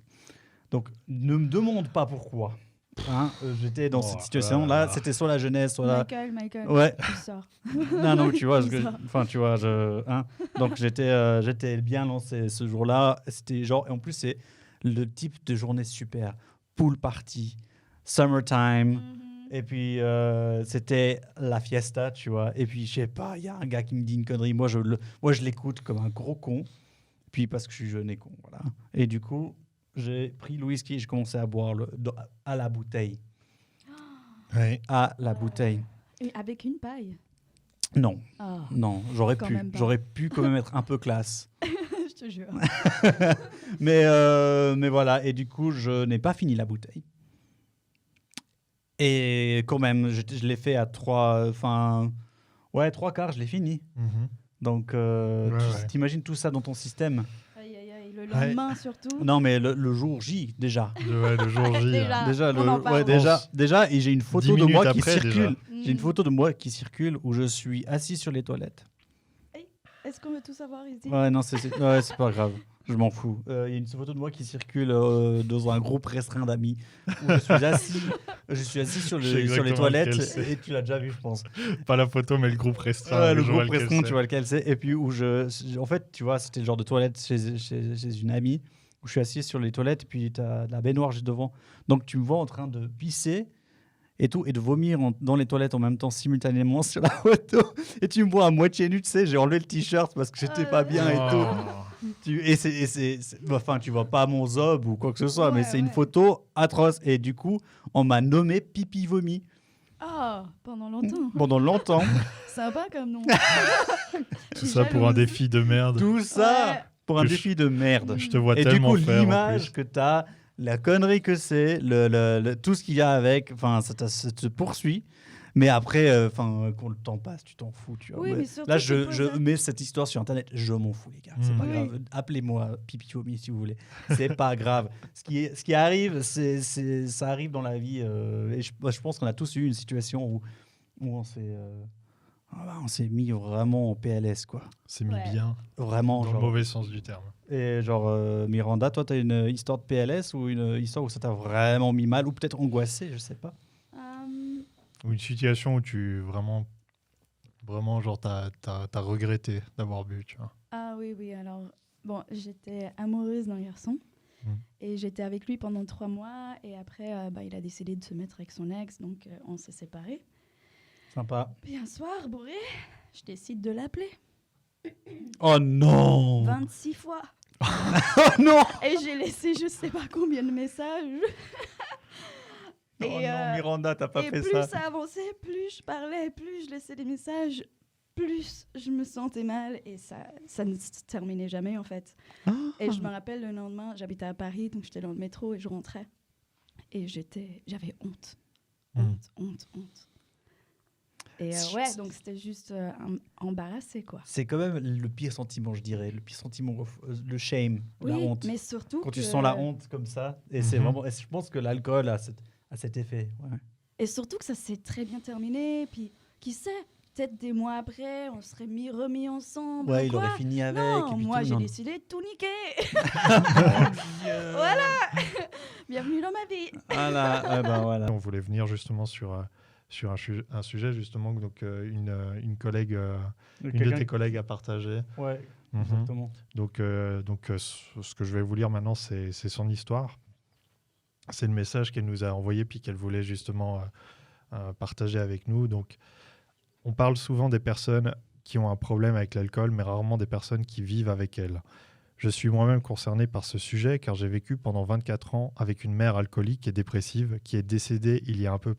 [SPEAKER 1] Donc, ne me demande pas pourquoi. Hein, j'étais dans cette situation-là. C'était soit la jeunesse, soit
[SPEAKER 3] Michael,
[SPEAKER 1] ouais.
[SPEAKER 3] tu sors.
[SPEAKER 1] Non, tu vois, donc j'étais bien lancé ce jour-là. C'était genre, et en plus c'est le type de journée super. pool party, summertime.
[SPEAKER 3] Mhm.
[SPEAKER 1] Et puis, c'était la fiesta, tu vois. Et puis, je sais pas, il y a un gars qui me dit une connerie. Moi, je l'écoute comme un gros con. Puis, parce que je suis jeune et con, voilà. Et du coup, j'ai pris le whisky et j'ai commencé à boire à la bouteille.
[SPEAKER 2] Ouais.
[SPEAKER 1] À la bouteille.
[SPEAKER 3] Et avec une paille.
[SPEAKER 1] Non,
[SPEAKER 3] Oh,
[SPEAKER 1] non,
[SPEAKER 3] Quand même pas.
[SPEAKER 1] J'aurais pu quand même être un peu classe.
[SPEAKER 3] je te jure.
[SPEAKER 1] Mais voilà, et du coup, je n'ai pas fini la bouteille. Et quand même, je l'ai fait à 3 quarts, je l'ai fini.
[SPEAKER 2] Mhm.
[SPEAKER 1] Donc,
[SPEAKER 2] Ouais.
[SPEAKER 1] t'imagines tout ça dans ton système?
[SPEAKER 3] Aïe, aïe, aïe. Le lendemain, surtout.
[SPEAKER 1] Non, mais le jour J, déjà.
[SPEAKER 2] Le jour J.
[SPEAKER 3] Déjà.
[SPEAKER 1] Déjà,
[SPEAKER 3] on en parle.
[SPEAKER 1] déjà, et j'ai une photo
[SPEAKER 2] 10
[SPEAKER 1] de moi
[SPEAKER 2] minutes
[SPEAKER 1] qui
[SPEAKER 2] après,
[SPEAKER 1] circule.
[SPEAKER 3] déjà.
[SPEAKER 1] J'ai une photo de moi qui circule où je suis assis sur les toilettes.
[SPEAKER 3] Est-ce qu'on veut tout savoir ici?
[SPEAKER 1] Ouais, non, c'est pas grave. Je m'en fous. Il y a une photo de moi qui circule dans un groupe restreint d'amis où je suis assis sur
[SPEAKER 2] Je sais
[SPEAKER 1] les
[SPEAKER 2] exactement
[SPEAKER 1] toilettes
[SPEAKER 2] lequel c'est.
[SPEAKER 1] et tu l'as déjà vu, je pense.
[SPEAKER 2] Pas la photo, mais le groupe restreint.
[SPEAKER 1] Ouais, le
[SPEAKER 2] je vois
[SPEAKER 1] groupe
[SPEAKER 2] lequel
[SPEAKER 1] restreint,
[SPEAKER 2] c'est.
[SPEAKER 1] tu vois lequel c'est. Et puis en fait, tu vois, c'était le genre de toilette chez une amie où je suis assis sur les toilettes et puis tu as la baignoire juste devant. Donc tu me vois en train de pisser et tout et de vomir dans les toilettes en même temps simultanément sur la photo. Et tu me vois à moitié nu, tu sais, j'ai enlevé le t-shirt parce que j'étais pas bien et tout. Enfin, tu vois pas mon zob ou quoi que ce soit, mais c'est une photo atroce. Et du coup, on m'a nommé Pipi Vomi
[SPEAKER 3] Pendant longtemps.
[SPEAKER 1] pendant longtemps.
[SPEAKER 3] Sympa comme nom.
[SPEAKER 2] Tout ça pour un défi de merde.
[SPEAKER 1] Tout ça
[SPEAKER 3] Ouais.
[SPEAKER 1] pour un
[SPEAKER 2] Que
[SPEAKER 1] défi de merde.
[SPEAKER 2] Je te vois
[SPEAKER 1] Et du
[SPEAKER 2] tellement
[SPEAKER 1] coup,
[SPEAKER 2] faire. en
[SPEAKER 1] l'image
[SPEAKER 2] plus.
[SPEAKER 1] que tu as, la connerie que c'est, tout ce qu'il y a avec, enfin, ça te poursuit. Mais après, quand le temps passe, tu t'en fous. Tu vois.
[SPEAKER 3] Oui,
[SPEAKER 1] Ouais.
[SPEAKER 3] mais surtout,
[SPEAKER 1] Là,
[SPEAKER 3] tu
[SPEAKER 1] je
[SPEAKER 3] poses-
[SPEAKER 1] mets cette histoire sur Internet. Je m'en fous, les gars. C'est
[SPEAKER 2] Mm.
[SPEAKER 1] pas
[SPEAKER 3] Oui.
[SPEAKER 1] grave. Appelez-moi Pipi Vomi si vous voulez. C'est pas grave. Ce qui arrive, ça arrive dans la vie. Et je pense qu'on a tous eu une situation où on s'est mis vraiment en PLS, quoi.
[SPEAKER 2] C'est mis
[SPEAKER 3] Ouais.
[SPEAKER 2] bien,
[SPEAKER 1] Vraiment,
[SPEAKER 2] dans
[SPEAKER 1] genre.
[SPEAKER 2] le mauvais sens du terme.
[SPEAKER 1] Et genre, Miranda, toi, tu as une histoire de PLS ou une histoire où ça t'a vraiment mis mal ou peut-être angoissé, je sais pas.
[SPEAKER 2] Ou une situation où tu vraiment, genre, t'as regretté d'avoir bu, tu vois.
[SPEAKER 3] Ah oui. Alors, bon, j'étais amoureuse d'un garçon. Et j'étais avec lui pendant 3 mois. Et après, il a décidé de se mettre avec son ex. Donc, on s'est séparés.
[SPEAKER 1] Sympa.
[SPEAKER 3] Puis un soir, bourré, je décide de l'appeler.
[SPEAKER 1] Oh non
[SPEAKER 3] 26 fois.
[SPEAKER 1] Oh non
[SPEAKER 3] Et j'ai laissé je sais pas combien de messages.
[SPEAKER 1] Oh non, Miranda, t'as pas
[SPEAKER 3] et
[SPEAKER 1] fait
[SPEAKER 3] plus
[SPEAKER 1] ça.
[SPEAKER 3] ça avançait, plus je parlais, plus je laissais des messages, plus je me sentais mal. Et ça ne se terminait jamais, en fait. Et je me rappelle, le lendemain, j'habitais à Paris, donc j'étais dans le métro et je rentrais. Et j'avais honte. Honte. Et donc c'était juste embarrassé, quoi.
[SPEAKER 1] C'est quand même le pire sentiment, je dirais. Le pire sentiment, le shame, la honte.
[SPEAKER 3] Mais surtout
[SPEAKER 1] Quand tu sens la honte comme ça. Et c'est vraiment. Et je pense que l'alcool a cet effet. Ouais.
[SPEAKER 3] Et surtout que ça s'est très bien terminé. Puis, qui sait, peut-être des mois après, on serait remis ensemble.
[SPEAKER 1] Ouais,
[SPEAKER 3] ou
[SPEAKER 1] il
[SPEAKER 3] quoi.
[SPEAKER 1] aurait fini avec.
[SPEAKER 3] Non,
[SPEAKER 1] et puis
[SPEAKER 3] moi
[SPEAKER 1] tout.
[SPEAKER 3] j'ai
[SPEAKER 1] Non.
[SPEAKER 3] décidé de tout niquer.
[SPEAKER 1] Voilà.
[SPEAKER 3] Bienvenue dans ma vie.
[SPEAKER 1] Voilà. Voilà.
[SPEAKER 2] On voulait venir justement sur un sujet, justement, donc une collègue, une de tes collègues a partagé.
[SPEAKER 1] Ouais,
[SPEAKER 2] Mhm.
[SPEAKER 1] exactement.
[SPEAKER 2] Donc, ce que je vais vous lire maintenant, c'est son histoire. C'est le message qu'elle nous a envoyé puis qu'elle voulait justement partager avec nous. Donc, on parle souvent des personnes qui ont un problème avec l'alcool, mais rarement des personnes qui vivent avec elle. Je suis moi-même concerné par ce sujet car j'ai vécu pendant 24 ans avec une mère alcoolique et dépressive qui est décédée il y a un peu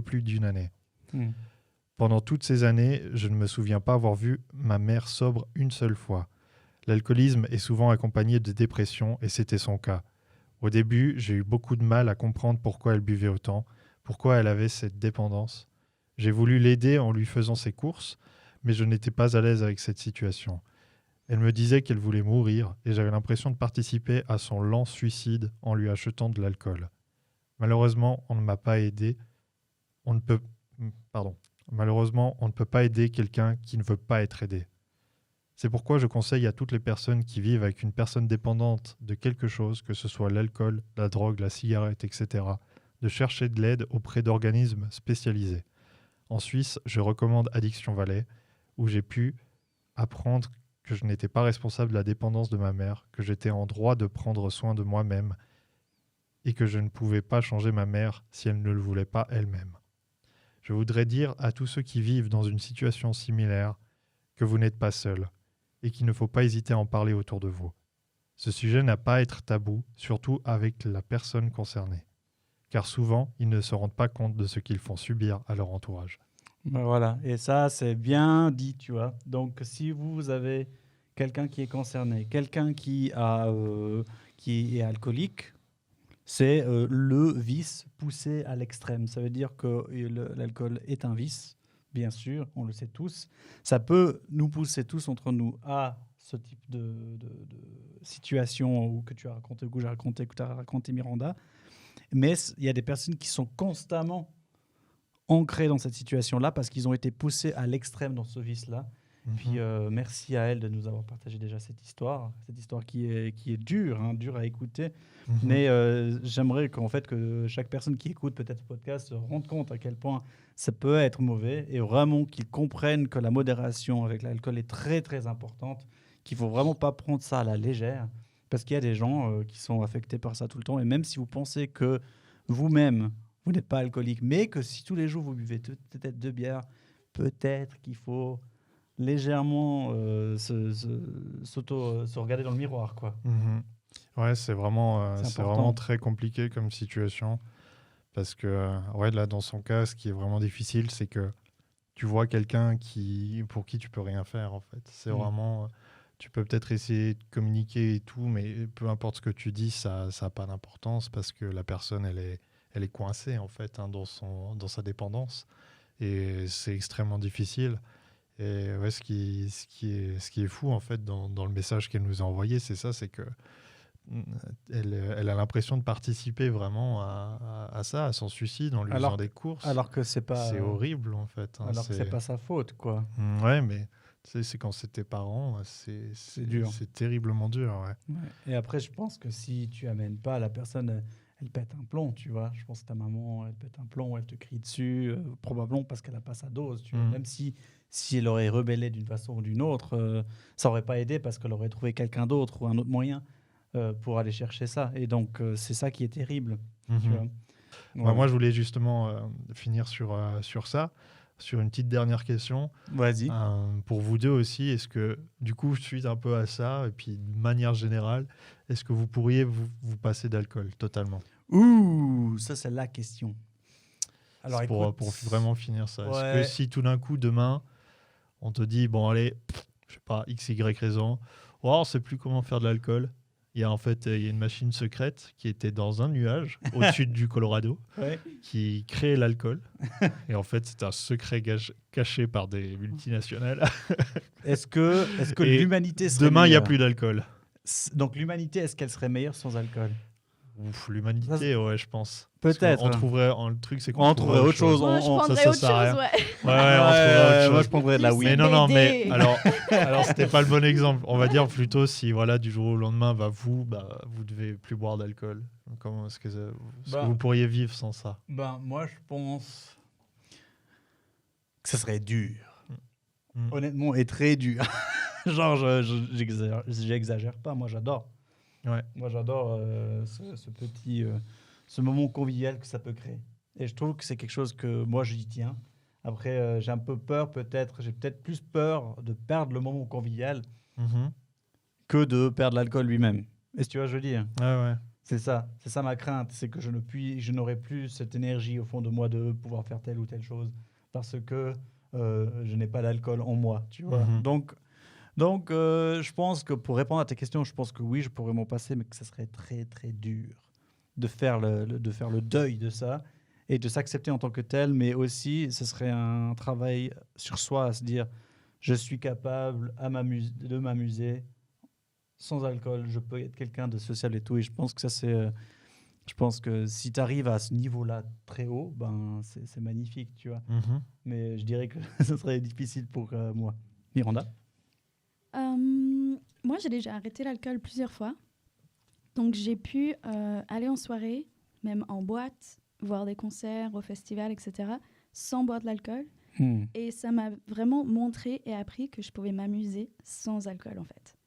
[SPEAKER 2] plus d'une année. Pendant toutes ces années, je ne me souviens pas avoir vu ma mère sobre une seule fois. L'alcoolisme est souvent accompagné de dépression et c'était son cas. Au début, j'ai eu beaucoup de mal à comprendre pourquoi elle buvait autant, pourquoi elle avait cette dépendance. J'ai voulu l'aider en lui faisant ses courses, mais je n'étais pas à l'aise avec cette situation. Elle me disait qu'elle voulait mourir et j'avais l'impression de participer à son lent suicide en lui achetant de l'alcool. Malheureusement, on ne m'a pas aidé. Malheureusement, on ne peut pas aider quelqu'un qui ne veut pas être aidé. C'est pourquoi je conseille à toutes les personnes qui vivent avec une personne dépendante de quelque chose, que ce soit l'alcool, la drogue, la cigarette, etc., de chercher de l'aide auprès d'organismes spécialisés. En Suisse, je recommande Addiction Valley, où j'ai pu apprendre que je n'étais pas responsable de la dépendance de ma mère, que j'étais en droit de prendre soin de moi-même et que je ne pouvais pas changer ma mère si elle ne le voulait pas elle-même. Je voudrais dire à tous ceux qui vivent dans une situation similaire que vous n'êtes pas seuls et qu'il ne faut pas hésiter à en parler autour de vous. Ce sujet n'a pas à être tabou, surtout avec la personne concernée, car souvent, ils ne se rendent pas compte de ce qu'ils font subir à leur entourage.
[SPEAKER 1] Ben voilà, et ça, c'est bien dit, tu vois. Donc, si vous avez quelqu'un qui est concerné, quelqu'un qui est alcoolique, c'est le vice poussé à l'extrême. Ça veut dire que l'alcool est un vice, bien sûr, on le sait tous. Ça peut nous pousser tous entre nous à ce type de situation que tu as raconté, que j'ai raconté, que tu as raconté, Miranda. Mais il y a des personnes qui sont constamment ancrés dans cette situation-là parce qu'ils ont été poussés à l'extrême dans ce vice-là. Puis merci à elle de nous avoir partagé déjà cette histoire qui est dure, dure à écouter. Mais j'aimerais qu'en fait que chaque personne qui écoute peut-être le podcast se rende compte à quel point ça peut être mauvais et vraiment qu'ils comprennent que la modération avec l'alcool est très très importante, qu'il faut vraiment pas prendre ça à la légère parce qu'il y a des gens qui sont affectés par ça tout le temps et même si vous pensez que vous-même vous n'êtes pas alcoolique, mais que si tous les jours vous buvez peut-être 2 bières, peut-être qu'il faut légèrement se regarder dans le miroir, quoi.
[SPEAKER 2] Ouais, c'est vraiment très compliqué comme situation parce que là dans son cas, ce qui est vraiment difficile, c'est que tu vois quelqu'un pour qui tu peux rien faire en fait. C'est vraiment, tu peux peut-être essayer de communiquer et tout, mais peu importe ce que tu dis, ça a pas d'importance parce que la personne elle est coincée en fait dans sa dépendance et c'est extrêmement difficile. Et ce qui est fou en fait dans le message qu'elle nous a envoyé, c'est ça, c'est que elle a l'impression de participer vraiment à ça, à son suicide en lui faisant des courses.
[SPEAKER 1] Alors que c'est pas.
[SPEAKER 2] C'est horrible en fait.
[SPEAKER 1] Alors que c'est pas sa faute, quoi.
[SPEAKER 2] Ouais, mais c'est quand c'est tes parents, c'est
[SPEAKER 1] dur.
[SPEAKER 2] C'est terriblement dur. Ouais.
[SPEAKER 1] Et après, je pense que si tu amènes pas la personne, elle pète un plomb, tu vois. Je pense que ta maman, elle pète un plomb, elle te crie dessus, probablement parce qu'elle a pas sa dose, tu vois. Même si elle aurait rebellé d'une façon ou d'une autre, ça aurait pas aidé parce qu'elle aurait trouvé quelqu'un d'autre ou un autre moyen pour aller chercher ça. Et donc, c'est ça qui est terrible. Tu vois.
[SPEAKER 2] Ouais. Moi, je voulais justement finir sur ça, sur une petite dernière question.
[SPEAKER 1] Vas-y.
[SPEAKER 2] Pour vous deux aussi, est-ce que, du coup, suite un peu à ça, et puis de manière générale, est-ce que vous pourriez vous passer d'alcool totalement ?
[SPEAKER 1] Ouh, ça, c'est la question. Alors,
[SPEAKER 2] pour vraiment finir ça.
[SPEAKER 1] Ouais.
[SPEAKER 2] Est-ce que si tout d'un coup, demain, on te dit, bon, allez, je sais pas, X, Y raison, on ne sait plus comment faire de l'alcool. Il y a une machine secrète qui était dans un nuage au-dessus du Colorado qui créait l'alcool. Et en fait, c'est un secret caché par des multinationales.
[SPEAKER 1] Est-ce que l'humanité serait
[SPEAKER 2] demain, il n'y a
[SPEAKER 1] meilleure ?
[SPEAKER 2] plus d'alcool.
[SPEAKER 1] Donc l'humanité, est-ce qu'elle serait meilleure sans alcool ?
[SPEAKER 2] L'humanité, ouais, je pense.
[SPEAKER 1] Peut-être.
[SPEAKER 2] On trouverait, le truc, c'est
[SPEAKER 1] qu'on trouverait autre chose.
[SPEAKER 3] Moi, je prendrais autre chose, ouais.
[SPEAKER 1] Moi, je prendrais de la weed.
[SPEAKER 2] Mais non, mais alors, c'était pas le bon exemple. On va dire plutôt si, du jour au lendemain, vous devez plus boire d'alcool. Comment est-ce que vous pourriez vivre sans ça ?
[SPEAKER 1] Moi, je pense que ça serait dur. Honnêtement, et très dur. Genre, j'exagère pas. Moi, j'adore.
[SPEAKER 2] Ouais.
[SPEAKER 1] Moi, j'adore ce moment convivial que ça peut créer. Et je trouve que c'est quelque chose que moi, j'y tiens. Après, j'ai un peu peur, j'ai peut-être plus peur de perdre le moment convivial que de perdre l'alcool lui-même. Est-ce que tu vois, je veux dire ?
[SPEAKER 2] Ouais.
[SPEAKER 1] C'est ça ma crainte, c'est que je n'aurai plus cette énergie au fond de moi de pouvoir faire telle ou telle chose parce que je n'ai pas d'alcool en moi, tu vois. Donc, je pense que pour répondre à ta question, je pense que oui, je pourrais m'en passer, mais que ça serait très, très dur de faire le deuil de ça et de s'accepter en tant que tel, mais aussi, ce serait un travail sur soi, à se dire, je suis capable de m'amuser sans alcool, je peux être quelqu'un de sociable et tout, et je pense que je pense que si tu arrives à ce niveau-là très haut, c'est magnifique, tu vois. Mais je dirais que ce serait difficile pour moi. Miranda ?
[SPEAKER 3] Moi, j'ai déjà arrêté l'alcool plusieurs fois. Donc, j'ai pu aller en soirée, même en boîte, voir des concerts, au festival, etc., sans boire de l'alcool. Et ça m'a vraiment montré et appris que je pouvais m'amuser sans alcool, en fait.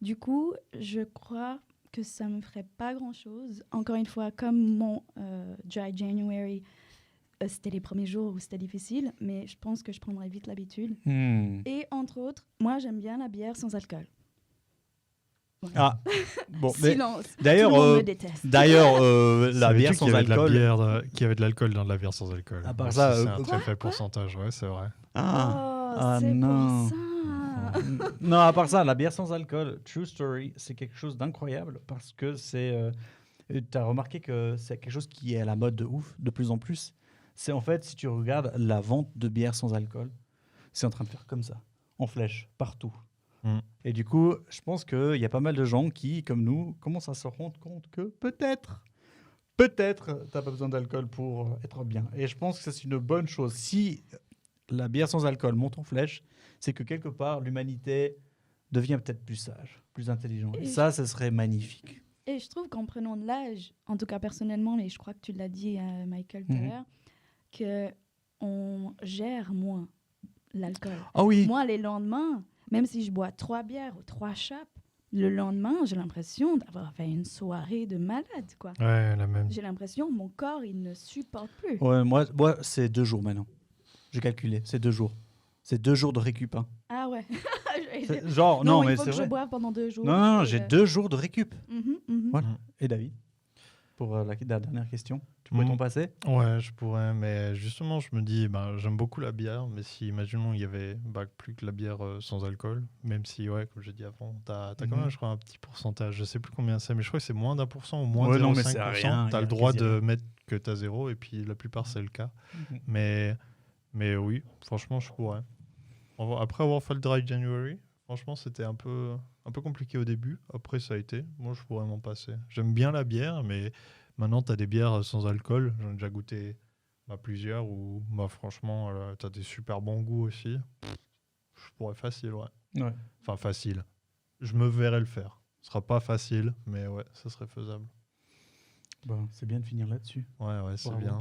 [SPEAKER 3] Du coup, je crois que ça me ferait pas grand-chose. Encore une fois, comme mon Dry January, c'était les premiers jours où c'était difficile, mais je pense que je prendrais vite l'habitude. Et entre autres, moi, j'aime bien la bière sans alcool.
[SPEAKER 1] Ah, bon. Mais
[SPEAKER 3] Silence.
[SPEAKER 1] d'ailleurs,
[SPEAKER 3] Tout le monde me déteste.
[SPEAKER 1] d'ailleurs, la
[SPEAKER 2] Savais-tu
[SPEAKER 1] bière
[SPEAKER 2] qu'il
[SPEAKER 1] sans
[SPEAKER 2] y avait de la
[SPEAKER 1] alcool.
[SPEAKER 2] bière, qu'il y avait de l'alcool dans de la bière sans alcool.
[SPEAKER 1] À part
[SPEAKER 2] Même
[SPEAKER 1] ça,
[SPEAKER 2] si c'est un
[SPEAKER 3] quoi
[SPEAKER 2] très faible pourcentage, ouais, c'est vrai.
[SPEAKER 1] Ah,
[SPEAKER 3] C'est
[SPEAKER 1] non.
[SPEAKER 3] pour ça.
[SPEAKER 1] Non, à part ça, la bière sans alcool, True Story, c'est quelque chose d'incroyable parce que c'est. Tu as remarqué que c'est quelque chose qui est à la mode de ouf, de plus en plus. C'est en fait, si tu regardes la vente de bière sans alcool, c'est en train de faire comme ça, en flèche, partout. Et du coup, je pense qu'il y a pas mal de gens qui, comme nous, commencent à se rendre compte que peut-être, t'as pas besoin d'alcool pour être bien. Et je pense que c'est une bonne chose. Si la bière sans alcool monte en flèche, c'est que quelque part, l'humanité devient peut-être plus sage, plus intelligente. Et ça, ce serait magnifique.
[SPEAKER 3] Et je trouve qu'en prenant de l'âge, en tout cas personnellement, mais je crois que tu l'as dit à Michael tout à l'heure, qu'on gère moins l'alcool.
[SPEAKER 1] Ah oui.
[SPEAKER 3] Moi, les lendemains, même si je bois 3 bières ou 3 chapes, le lendemain, j'ai l'impression d'avoir fait une soirée de malade, quoi.
[SPEAKER 2] Ouais, la même.
[SPEAKER 3] J'ai l'impression que mon corps, il ne supporte plus.
[SPEAKER 1] Ouais, moi c'est 2 jours maintenant. J'ai calculé, c'est 2 jours. C'est 2 jours de récup. Hein.
[SPEAKER 3] Ah ouais.
[SPEAKER 1] Genre, non, mais
[SPEAKER 3] il faut
[SPEAKER 1] c'est
[SPEAKER 3] que
[SPEAKER 1] vrai.
[SPEAKER 3] je boive pendant 2 jours.
[SPEAKER 1] Non, j'ai 2 jours de récup. Voilà.
[SPEAKER 2] Mhm.
[SPEAKER 1] Et David, pour la dernière question, tu pourrais t'en passer?
[SPEAKER 2] Ouais, je pourrais, mais justement, je me dis, j'aime beaucoup la bière, mais si, imaginons, il y avait plus que la bière sans alcool, même si, ouais, comme j'ai dit avant, t'as quand même, je crois, un petit pourcentage, je sais plus combien c'est, mais je crois que c'est moins d'1% ou moins de 0,5%. T'as le droit de mettre que t'as 0, et puis la plupart, c'est le cas. Mais oui, franchement, je pourrais. Après avoir fait le Dry January, franchement, c'était un peu compliqué au début. Après, ça a été. Moi, je pourrais m'en passer. J'aime bien la bière, mais maintenant, tu as des bières sans alcool. J'en ai déjà goûté plusieurs où, franchement, tu as des super bons goûts aussi. Je pourrais facile, ouais. Enfin, facile. Je me verrais le faire. Ce sera pas facile, mais ouais, ça serait faisable.
[SPEAKER 1] Bon, c'est bien de finir là-dessus.
[SPEAKER 2] Ouais, c'est bien.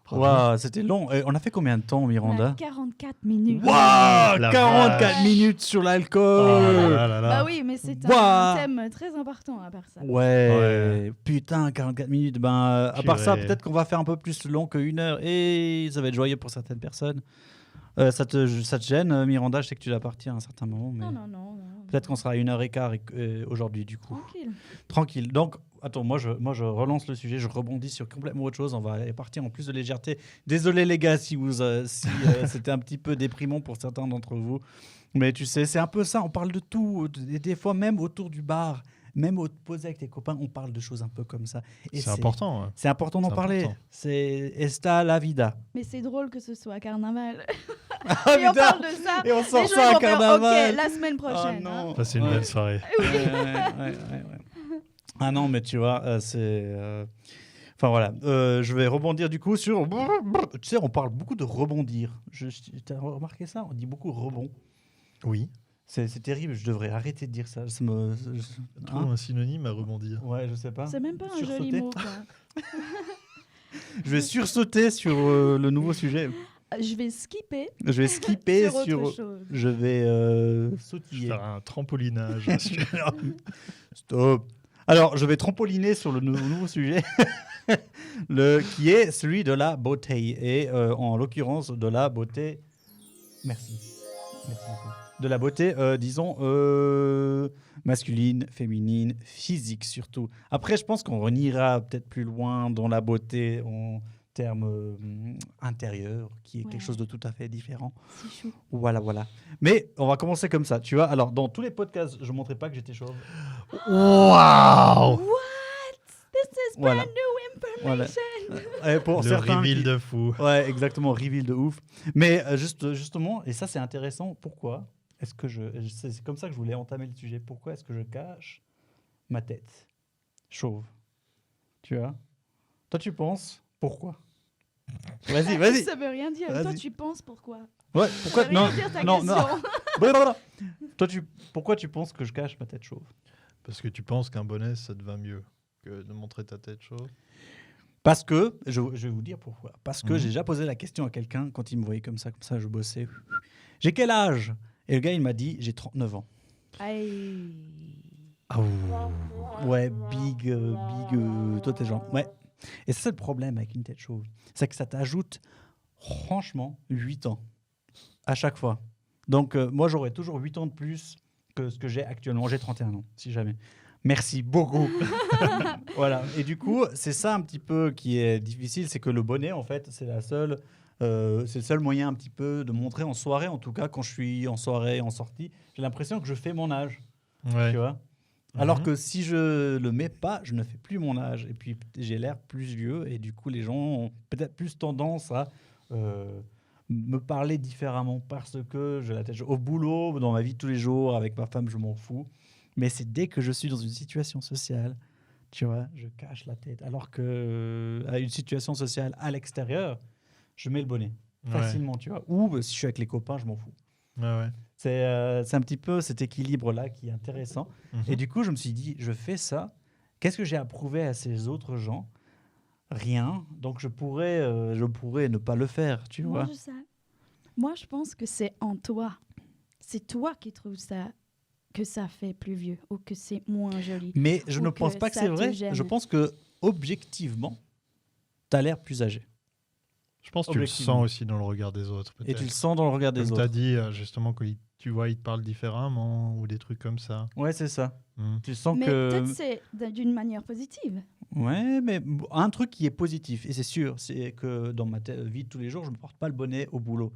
[SPEAKER 1] Wow, c'était long. Et on a fait combien de temps, Miranda?
[SPEAKER 3] 44 minutes.
[SPEAKER 1] Wow, 44 minutes sur l'alcool.
[SPEAKER 3] Bah oui, mais c'est un thème très important à part ça.
[SPEAKER 1] Ouais. Putain, 44 minutes. À part ça, peut-être qu'on va faire un peu plus long que 1 heure. Et ça va être joyeux pour certaines personnes. Ça te gêne, Miranda? Je sais que tu dois partir à un certain moment. Mais
[SPEAKER 3] Non.
[SPEAKER 1] Peut-être qu'on sera à 1h15 aujourd'hui, du coup. Tranquille. Donc, attends, moi je relance le sujet, je rebondis sur complètement autre chose. On va partir en plus de légèreté. Désolé les gars si c'était un petit peu déprimant pour certains d'entre vous. Mais tu sais, c'est un peu ça, on parle de tout. Et des fois, même autour du bar, même au poser avec tes copains, on parle de choses un peu comme ça. Et
[SPEAKER 2] c'est important. Ouais.
[SPEAKER 1] C'est important d'en parler.
[SPEAKER 2] Important.
[SPEAKER 1] C'est esta la vida.
[SPEAKER 3] Mais c'est drôle que ce soit carnaval.
[SPEAKER 1] Ah,
[SPEAKER 3] et on parle de ça.
[SPEAKER 1] Et on sort ça à carnaval.
[SPEAKER 3] Ok, la semaine prochaine.
[SPEAKER 1] Oh, non.
[SPEAKER 2] C'est une belle soirée.
[SPEAKER 1] Ouais. Ah non, mais tu vois, c'est... Enfin voilà, je vais rebondir du coup sur... Tu sais, on parle beaucoup de rebondir. Tu as remarqué ça? On dit beaucoup rebond.
[SPEAKER 2] Oui.
[SPEAKER 1] C'est terrible, je devrais arrêter de dire ça.
[SPEAKER 2] Trouve un synonyme à rebondir.
[SPEAKER 1] Ouais, je sais pas.
[SPEAKER 3] C'est même pas un joli mot, quoi.
[SPEAKER 1] Je vais sursauter sur le nouveau sujet.
[SPEAKER 3] Je vais skipper.
[SPEAKER 1] sur
[SPEAKER 3] autre chose.
[SPEAKER 1] Je vais sautiller.
[SPEAKER 2] Je vais faire un trampolinage.
[SPEAKER 1] Stop. Alors, je vais trampoliner sur le nouveau sujet, qui est celui de la beauté. Et en l'occurrence, de la beauté... Merci beaucoup. De la beauté, disons, masculine, féminine, physique surtout. Après, je pense qu'on ira peut-être plus loin dans la beauté en termes intérieurs, qui est quelque chose de tout à fait différent.
[SPEAKER 3] C'est chou.
[SPEAKER 1] Voilà. Mais on va commencer comme ça, tu vois. Alors, dans tous les podcasts, je ne montrais pas que j'étais chauve.
[SPEAKER 2] Waouh!
[SPEAKER 3] What? This is brand new information.
[SPEAKER 1] Voilà. Pour
[SPEAKER 2] le reveal de fou.
[SPEAKER 1] Ouais, exactement, reveal de ouf. Mais justement, et ça c'est intéressant, pourquoi est-ce que c'est comme ça que je voulais entamer le sujet. Pourquoi est-ce que je cache ma tête chauve? Tu vois? Toi, tu penses pourquoi? Vas-y.
[SPEAKER 3] Ça veut rien dire.
[SPEAKER 1] Vas-y.
[SPEAKER 3] Toi, tu penses pourquoi?
[SPEAKER 1] Ouais, pourquoi?
[SPEAKER 3] Ça veut rien dire ta question.
[SPEAKER 1] Voilà. Toi, pourquoi tu penses que je cache ma tête chauve?
[SPEAKER 2] Parce que tu penses qu'un bonnet, ça te va mieux que de montrer ta tête chauve?
[SPEAKER 1] Parce que, je vais vous dire pourquoi. Parce que j'ai déjà posé la question à quelqu'un quand il me voyait comme ça, je bossais. J'ai quel âge? Et le gars, il m'a dit, j'ai 39 ans.
[SPEAKER 3] Aïe.
[SPEAKER 2] Ah, ouh.
[SPEAKER 1] Ouais, big, toi t'es genre, ouais. Et c'est ça le problème avec une tête chauve, c'est que ça t'ajoute franchement 8 ans à chaque fois. Donc moi j'aurais toujours 8 ans de plus que ce que j'ai actuellement. J'ai 31 ans, si jamais. Merci beaucoup. Voilà. Et du coup, c'est ça un petit peu qui est difficile, c'est que le bonnet, en fait, c'est le seul moyen un petit peu de montrer en soirée, en tout cas quand je suis en soirée, en sortie, j'ai l'impression que je fais mon âge,
[SPEAKER 2] Ouais.
[SPEAKER 1] tu vois. Alors que si je le mets pas, je ne fais plus mon âge. Et puis j'ai l'air plus vieux et du coup les gens ont peut-être plus tendance à me parler différemment parce que j'ai la tête au boulot, dans ma vie de tous les jours, avec ma femme, je m'en fous. Mais c'est dès que je suis dans une situation sociale, tu vois, je cache la tête. Alors que à une situation sociale à l'extérieur, je mets le bonnet
[SPEAKER 2] Ouais.
[SPEAKER 1] facilement, tu vois. Ou si je suis avec les copains, je m'en fous.
[SPEAKER 2] Ouais.
[SPEAKER 1] C'est un petit peu cet équilibre-là qui est intéressant.
[SPEAKER 2] Mhm.
[SPEAKER 1] Et du coup, je me suis dit, je fais ça. Qu'est-ce que j'ai à prouver à ces autres gens? Rien. Donc, je pourrais ne pas le faire, tu vois.
[SPEAKER 3] Moi, je pense que c'est en toi. C'est toi qui trouves ça, que ça fait plus vieux ou que c'est moins joli.
[SPEAKER 1] Mais je
[SPEAKER 3] Ou
[SPEAKER 1] ne pense
[SPEAKER 3] que
[SPEAKER 1] pas que
[SPEAKER 3] ça
[SPEAKER 1] c'est
[SPEAKER 3] te
[SPEAKER 1] vrai.
[SPEAKER 3] gêne.
[SPEAKER 1] Je pense que, objectivement, tu as l'air plus âgé.
[SPEAKER 2] Je pense que tu le
[SPEAKER 1] Objectivement.
[SPEAKER 2] sens aussi dans le regard des autres.
[SPEAKER 1] Et
[SPEAKER 2] peut-être.
[SPEAKER 1] tu le sens dans le regard des
[SPEAKER 2] Comme tu as
[SPEAKER 1] autres.
[SPEAKER 2] dit, justement, quand tu vois, ils te parlent différemment ou des trucs comme ça.
[SPEAKER 1] Ouais, c'est ça.
[SPEAKER 2] Mm.
[SPEAKER 1] Tu sens
[SPEAKER 3] Mais
[SPEAKER 1] que...
[SPEAKER 3] peut-être c'est d'une manière positive.
[SPEAKER 1] Ouais, mais un truc qui est positif, et c'est sûr, c'est que dans ma vie de tous les jours, je ne me porte pas le bonnet au boulot.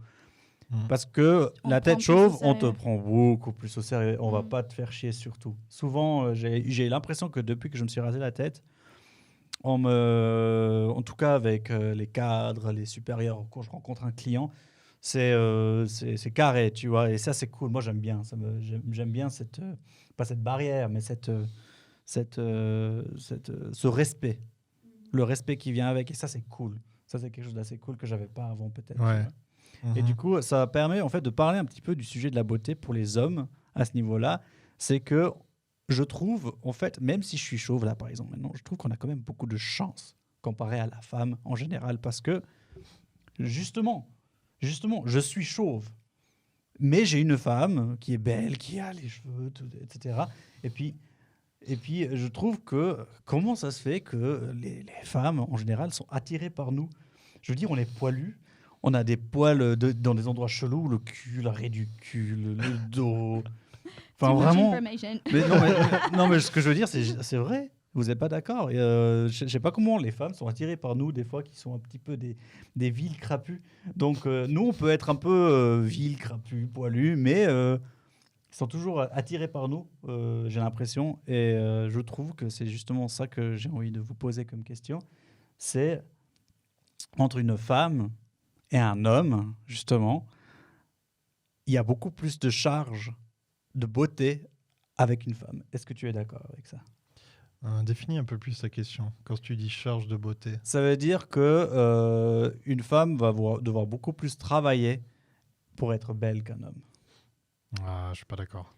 [SPEAKER 2] Mm.
[SPEAKER 1] Parce que
[SPEAKER 3] On
[SPEAKER 1] la
[SPEAKER 3] te prend
[SPEAKER 1] tête
[SPEAKER 3] plus
[SPEAKER 1] chauve,
[SPEAKER 3] au
[SPEAKER 1] on te
[SPEAKER 3] sérieux.
[SPEAKER 1] prend beaucoup plus au sérieux. On va
[SPEAKER 3] Mm.
[SPEAKER 1] pas te faire chier surtout. Souvent, j'ai l'impression que depuis que je me suis rasé la tête, en tout cas avec les cadres, les supérieurs, quand je rencontre un client, c'est carré, tu vois. Et ça, c'est cool. Moi, j'aime bien. J'aime bien pas cette barrière, mais ce respect. Le respect qui vient avec. Et ça, c'est cool. Ça, c'est quelque chose d'assez cool que j'avais pas avant, peut-être. tu
[SPEAKER 2] Ouais.
[SPEAKER 1] vois. Et
[SPEAKER 2] Mhm.
[SPEAKER 1] du coup, ça permet en fait de parler un petit peu du sujet de la beauté pour les hommes à ce niveau-là. C'est que je trouve, en fait, même si je suis chauve là, par exemple, maintenant, je trouve qu'on a quand même beaucoup de chance comparé à la femme en général, parce que justement, je suis chauve, mais j'ai une femme qui est belle, qui a les cheveux, etc. Et puis, je trouve que comment ça se fait que les femmes en général sont attirées par nous? Je veux dire, on est poilus. On a des poils dans des endroits chelous, le cul, l'arrêt du cul, le dos. Enfin,
[SPEAKER 3] Too much
[SPEAKER 1] vraiment.
[SPEAKER 3] information.
[SPEAKER 1] Mais non, mais ce que je veux dire, c'est vrai. Vous n'êtes pas d'accord. Je ne sais pas comment les femmes sont attirées par nous, des fois, qui sont un petit peu des vils crapus. Donc, nous, on peut être un peu vils, crapus, poilus, mais ils sont toujours attirés par nous, j'ai l'impression. Et je trouve que c'est justement ça que j'ai envie de vous poser comme question. C'est entre une femme et un homme, justement, il y a beaucoup plus de charge de beauté avec une femme. Est-ce que tu es d'accord avec ça?
[SPEAKER 2] Définis un peu plus ta question. Quand tu dis charge de beauté.
[SPEAKER 1] Ça veut dire que une femme va devoir beaucoup plus travailler pour être belle qu'un homme.
[SPEAKER 2] Ah, je suis pas d'accord.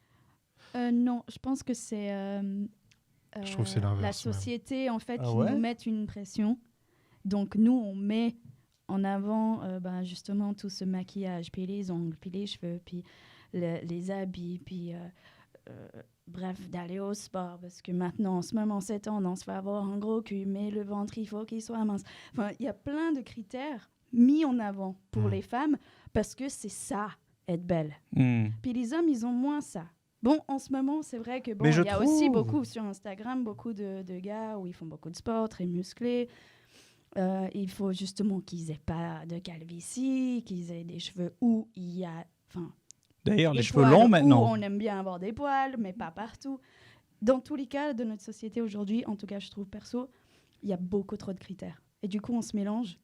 [SPEAKER 3] Non, je pense que c'est
[SPEAKER 2] Je trouve que c'est l'inverse,
[SPEAKER 3] la
[SPEAKER 2] même.
[SPEAKER 3] société en fait
[SPEAKER 1] Ah
[SPEAKER 3] qui
[SPEAKER 1] ouais
[SPEAKER 3] nous met une pression. Donc nous on met en avant justement tout ce maquillage, puis les ongles, puis les cheveux, puis les habits, puis bref d'aller au sport parce que maintenant en ce moment c'est tendance va avoir un gros cul, mais le ventre il faut qu'il soit mince. Enfin il y a plein de critères mis en avant pour les femmes parce que c'est ça être belle. Puis les hommes ils ont moins ça. Bon, en ce moment, c'est vrai que bon,
[SPEAKER 1] Mais
[SPEAKER 3] il
[SPEAKER 1] je
[SPEAKER 3] y a aussi
[SPEAKER 1] trouve-
[SPEAKER 3] beaucoup sur Instagram, beaucoup de gars où ils font beaucoup de sport, très musclés. Il faut justement qu'ils aient pas de calvitie, qu'ils aient des cheveux où il y a, enfin,
[SPEAKER 1] D'ailleurs,
[SPEAKER 3] des
[SPEAKER 1] les cheveux
[SPEAKER 3] poils
[SPEAKER 1] longs
[SPEAKER 3] où
[SPEAKER 1] maintenant.
[SPEAKER 3] on aime bien avoir des poils, mais pas partout. Dans tous les cas de notre société aujourd'hui, en tout cas, je trouve perso, il y a beaucoup trop de critères. Et du coup, on se mélange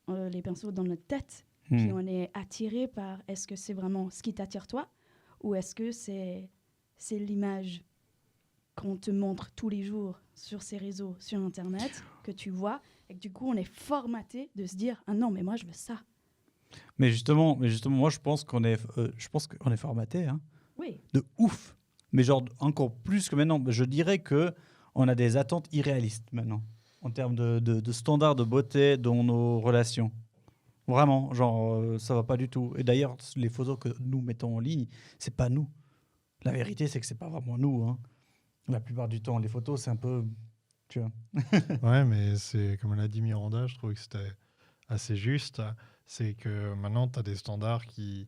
[SPEAKER 3] les pinceaux dans notre tête, puis on est attiré par est-ce que c'est vraiment ce qui t'attire toi, ou est-ce que c'est l'image qu'on te montre tous les jours sur ces réseaux, sur Internet, que tu vois, et que du coup, on est formaté de se dire « Ah non, mais moi, je veux ça.
[SPEAKER 1] Mais justement, moi, je pense qu'on est formaté, hein, »
[SPEAKER 3] Oui,
[SPEAKER 1] de ouf. Mais genre encore plus que maintenant. Je dirais que on a des attentes irréalistes maintenant en termes de standards de beauté dans nos relations. Vraiment, genre, ça va pas du tout. Et d'ailleurs, les photos que nous mettons en ligne, c'est pas nous. La vérité, c'est que c'est pas vraiment nous. Hein. La plupart du temps, les photos, c'est un peu... Tu vois.
[SPEAKER 2] Ouais, mais c'est comme l'a dit Miranda, je trouvais que c'était assez juste. C'est que maintenant, tu as des standards qui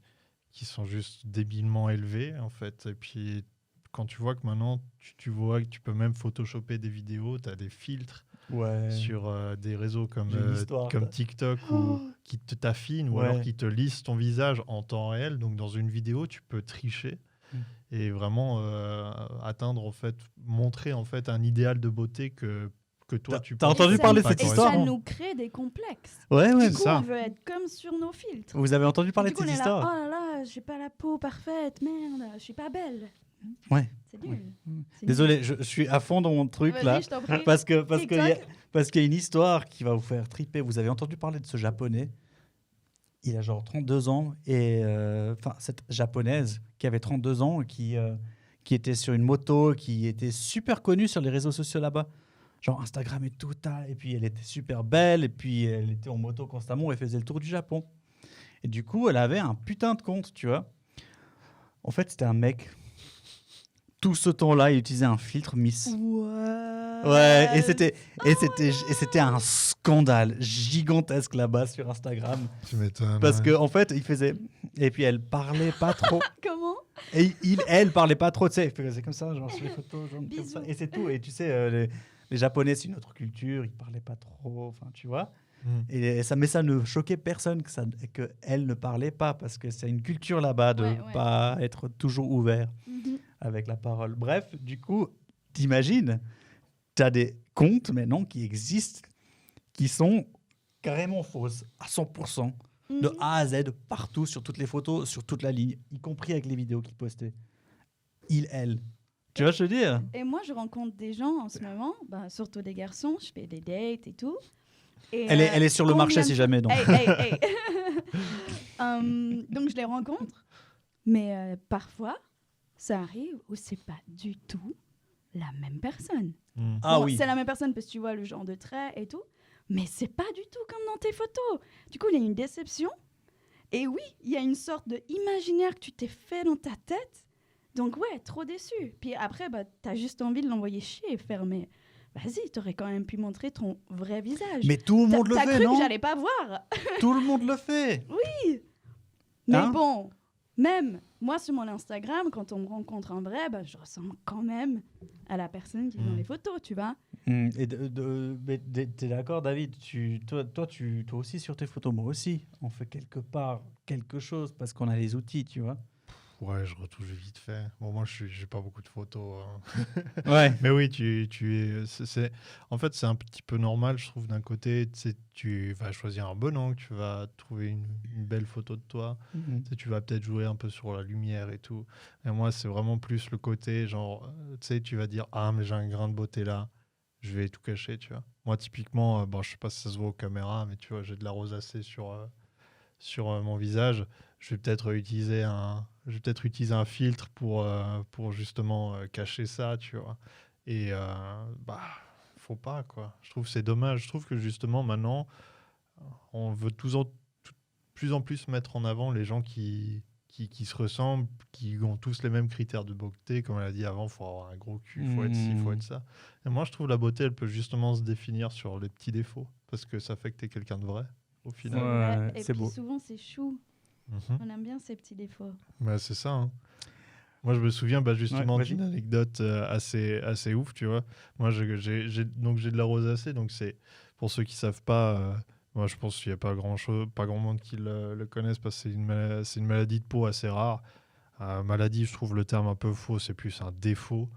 [SPEAKER 2] sont juste débilement élevés, en fait. Et puis, quand tu vois que maintenant, tu vois que tu peux même photoshopper des vidéos, tu as des filtres
[SPEAKER 1] Ouais.
[SPEAKER 2] sur des réseaux
[SPEAKER 1] J'ai une histoire,
[SPEAKER 2] comme TikTok ou qui te t'affinent ou
[SPEAKER 1] Ouais.
[SPEAKER 2] alors qui te lissent ton visage en temps réel. Donc, dans une vidéo, tu peux tricher et vraiment atteindre, en fait, montrer en fait un idéal de beauté que toi, tu
[SPEAKER 1] T'as
[SPEAKER 2] penses
[SPEAKER 1] entendu
[SPEAKER 2] que
[SPEAKER 1] parler de
[SPEAKER 2] pas
[SPEAKER 1] cette
[SPEAKER 3] Et
[SPEAKER 1] histoire
[SPEAKER 3] ça
[SPEAKER 1] hein
[SPEAKER 3] nous crée des complexes.
[SPEAKER 1] Ouais,
[SPEAKER 3] Du
[SPEAKER 1] ouais.
[SPEAKER 3] coup,
[SPEAKER 2] ça.
[SPEAKER 3] on veut être comme sur nos filtres.
[SPEAKER 1] Vous avez entendu parler
[SPEAKER 3] Du
[SPEAKER 1] de
[SPEAKER 3] coup, on
[SPEAKER 1] cette
[SPEAKER 3] est là,
[SPEAKER 1] histoire
[SPEAKER 3] oh là là, j'ai pas la peau parfaite, merde, je suis pas belle.
[SPEAKER 1] Ouais.
[SPEAKER 3] C'est nul. C'est
[SPEAKER 1] Désolé, je suis à fond dans mon truc
[SPEAKER 3] nul.
[SPEAKER 1] là.
[SPEAKER 3] Vas-y, je t'en prie.
[SPEAKER 1] Parce qu'il y a une histoire qui va vous faire triper. Vous avez entendu parler de ce japonais. Il a genre 32 ans. Et cette japonaise qui avait 32 ans, qui était sur une moto, qui était super connue sur les réseaux sociaux là-bas. Genre Instagram et tout. Et puis elle était super belle. Et puis elle était en moto constamment. Elle faisait le tour du Japon. Et du coup, elle avait un putain de compte, tu vois. En fait, c'était un mec. Tout ce temps-là, il utilisait un filtre Miss. Ouais, et c'était un scandale gigantesque là-bas sur Instagram.
[SPEAKER 2] Tu m'étonnes.
[SPEAKER 1] Parce qu'en fait, il faisait. Et puis elle parlait pas trop.
[SPEAKER 3] Comment?
[SPEAKER 1] Et elle parlait pas trop, tu sais. Elle faisait comme ça, genre sur les photos, genre comme ça.
[SPEAKER 3] Bisous.
[SPEAKER 1] Et c'est tout. Et tu sais, les Japonais, c'est une autre culture, ils parlaient pas trop, enfin, tu vois. Et ça ne choquait personne que elle ne parlait pas, parce que c'est une culture là-bas de pas être toujours ouvert avec la parole. Bref, du coup, t'imagines, t'as des comptes maintenant qui existent, qui sont carrément fausses, à 100%, de A à Z, partout, sur toutes les photos, sur toute la ligne, y compris avec les vidéos qu'ils postaient. Elle. Tu vois ce que je veux dire?
[SPEAKER 3] Et moi, je rencontre des gens en ce moment, surtout des garçons, je fais des dates et tout. Et,
[SPEAKER 1] elle est sur le marché si jamais. Donc.
[SPEAKER 3] Hey. Donc, je les rencontre, mais parfois, ça arrive où c'est pas du tout la même personne.
[SPEAKER 1] Ah
[SPEAKER 3] Bon,
[SPEAKER 1] oui.
[SPEAKER 3] C'est la même personne parce que tu vois le genre de trait et tout, mais c'est pas du tout comme dans tes photos. Du coup, il y a une déception. Et oui, il y a une sorte de imaginaire que tu t'es fait dans ta tête. Donc ouais, trop déçu. Puis après, t'as juste envie de l'envoyer chier et faire mais vas-y, t'aurais quand même pu montrer ton vrai visage.
[SPEAKER 1] Mais tout le monde le
[SPEAKER 3] T'as
[SPEAKER 1] fait,
[SPEAKER 3] cru
[SPEAKER 1] non?
[SPEAKER 3] que j'allais pas voir.
[SPEAKER 1] Tout le monde le fait.
[SPEAKER 3] Oui. Mais
[SPEAKER 1] Hein?
[SPEAKER 3] bon, même moi sur mon Instagram, quand on me rencontre en vrai, je ressemble quand même à la personne qui est dans les photos, tu vois.
[SPEAKER 1] Et t'es d'accord, David? Toi aussi sur tes photos, moi aussi. On fait quelque part quelque chose parce qu'on a les outils, tu vois.
[SPEAKER 2] Ouais, je retouche vite fait. Bon, moi, j'ai pas beaucoup de photos.
[SPEAKER 1] Ouais.
[SPEAKER 2] Mais oui, en fait, c'est un petit peu normal, je trouve, d'un côté. Tu vas choisir un bon angle, tu vas trouver une belle photo de toi. Tu vas peut-être jouer un peu sur la lumière et tout. Et moi, c'est vraiment plus le côté, genre, tu vas dire, ah, mais j'ai un grain de beauté là, je vais tout cacher, tu vois. Moi, typiquement, je sais pas si ça se voit aux caméras, mais tu vois, j'ai de la rosacée sur mon visage. Je vais peut-être utiliser un filtre pour justement cacher ça, tu vois. Et faut pas, quoi. Je trouve que c'est dommage. Je trouve que justement maintenant, on veut plus en plus mettre en avant les gens qui se ressemblent, qui ont tous les mêmes critères de beauté. Comme elle a dit avant, il faut avoir un gros cul, il faut être ci, il faut être ça. Et moi, je trouve la beauté, elle peut justement se définir sur les petits défauts, parce que ça fait que tu es quelqu'un de vrai, au final.
[SPEAKER 1] Ouais,
[SPEAKER 3] et
[SPEAKER 1] c'est
[SPEAKER 3] puis
[SPEAKER 1] beau.
[SPEAKER 3] souvent, c'est chou. On aime bien ces petits défauts.
[SPEAKER 2] Bah, c'est ça. Hein. Moi, je me souviens justement d'une anecdote assez ouf, tu vois. Moi, j'ai de la rosacée, donc c'est pour ceux qui savent pas. Moi, je pense qu'il n'y a pas grand monde qui le connaisse parce que c'est une maladie de peau assez rare. Maladie, je trouve le terme un peu faux, c'est plus un défaut.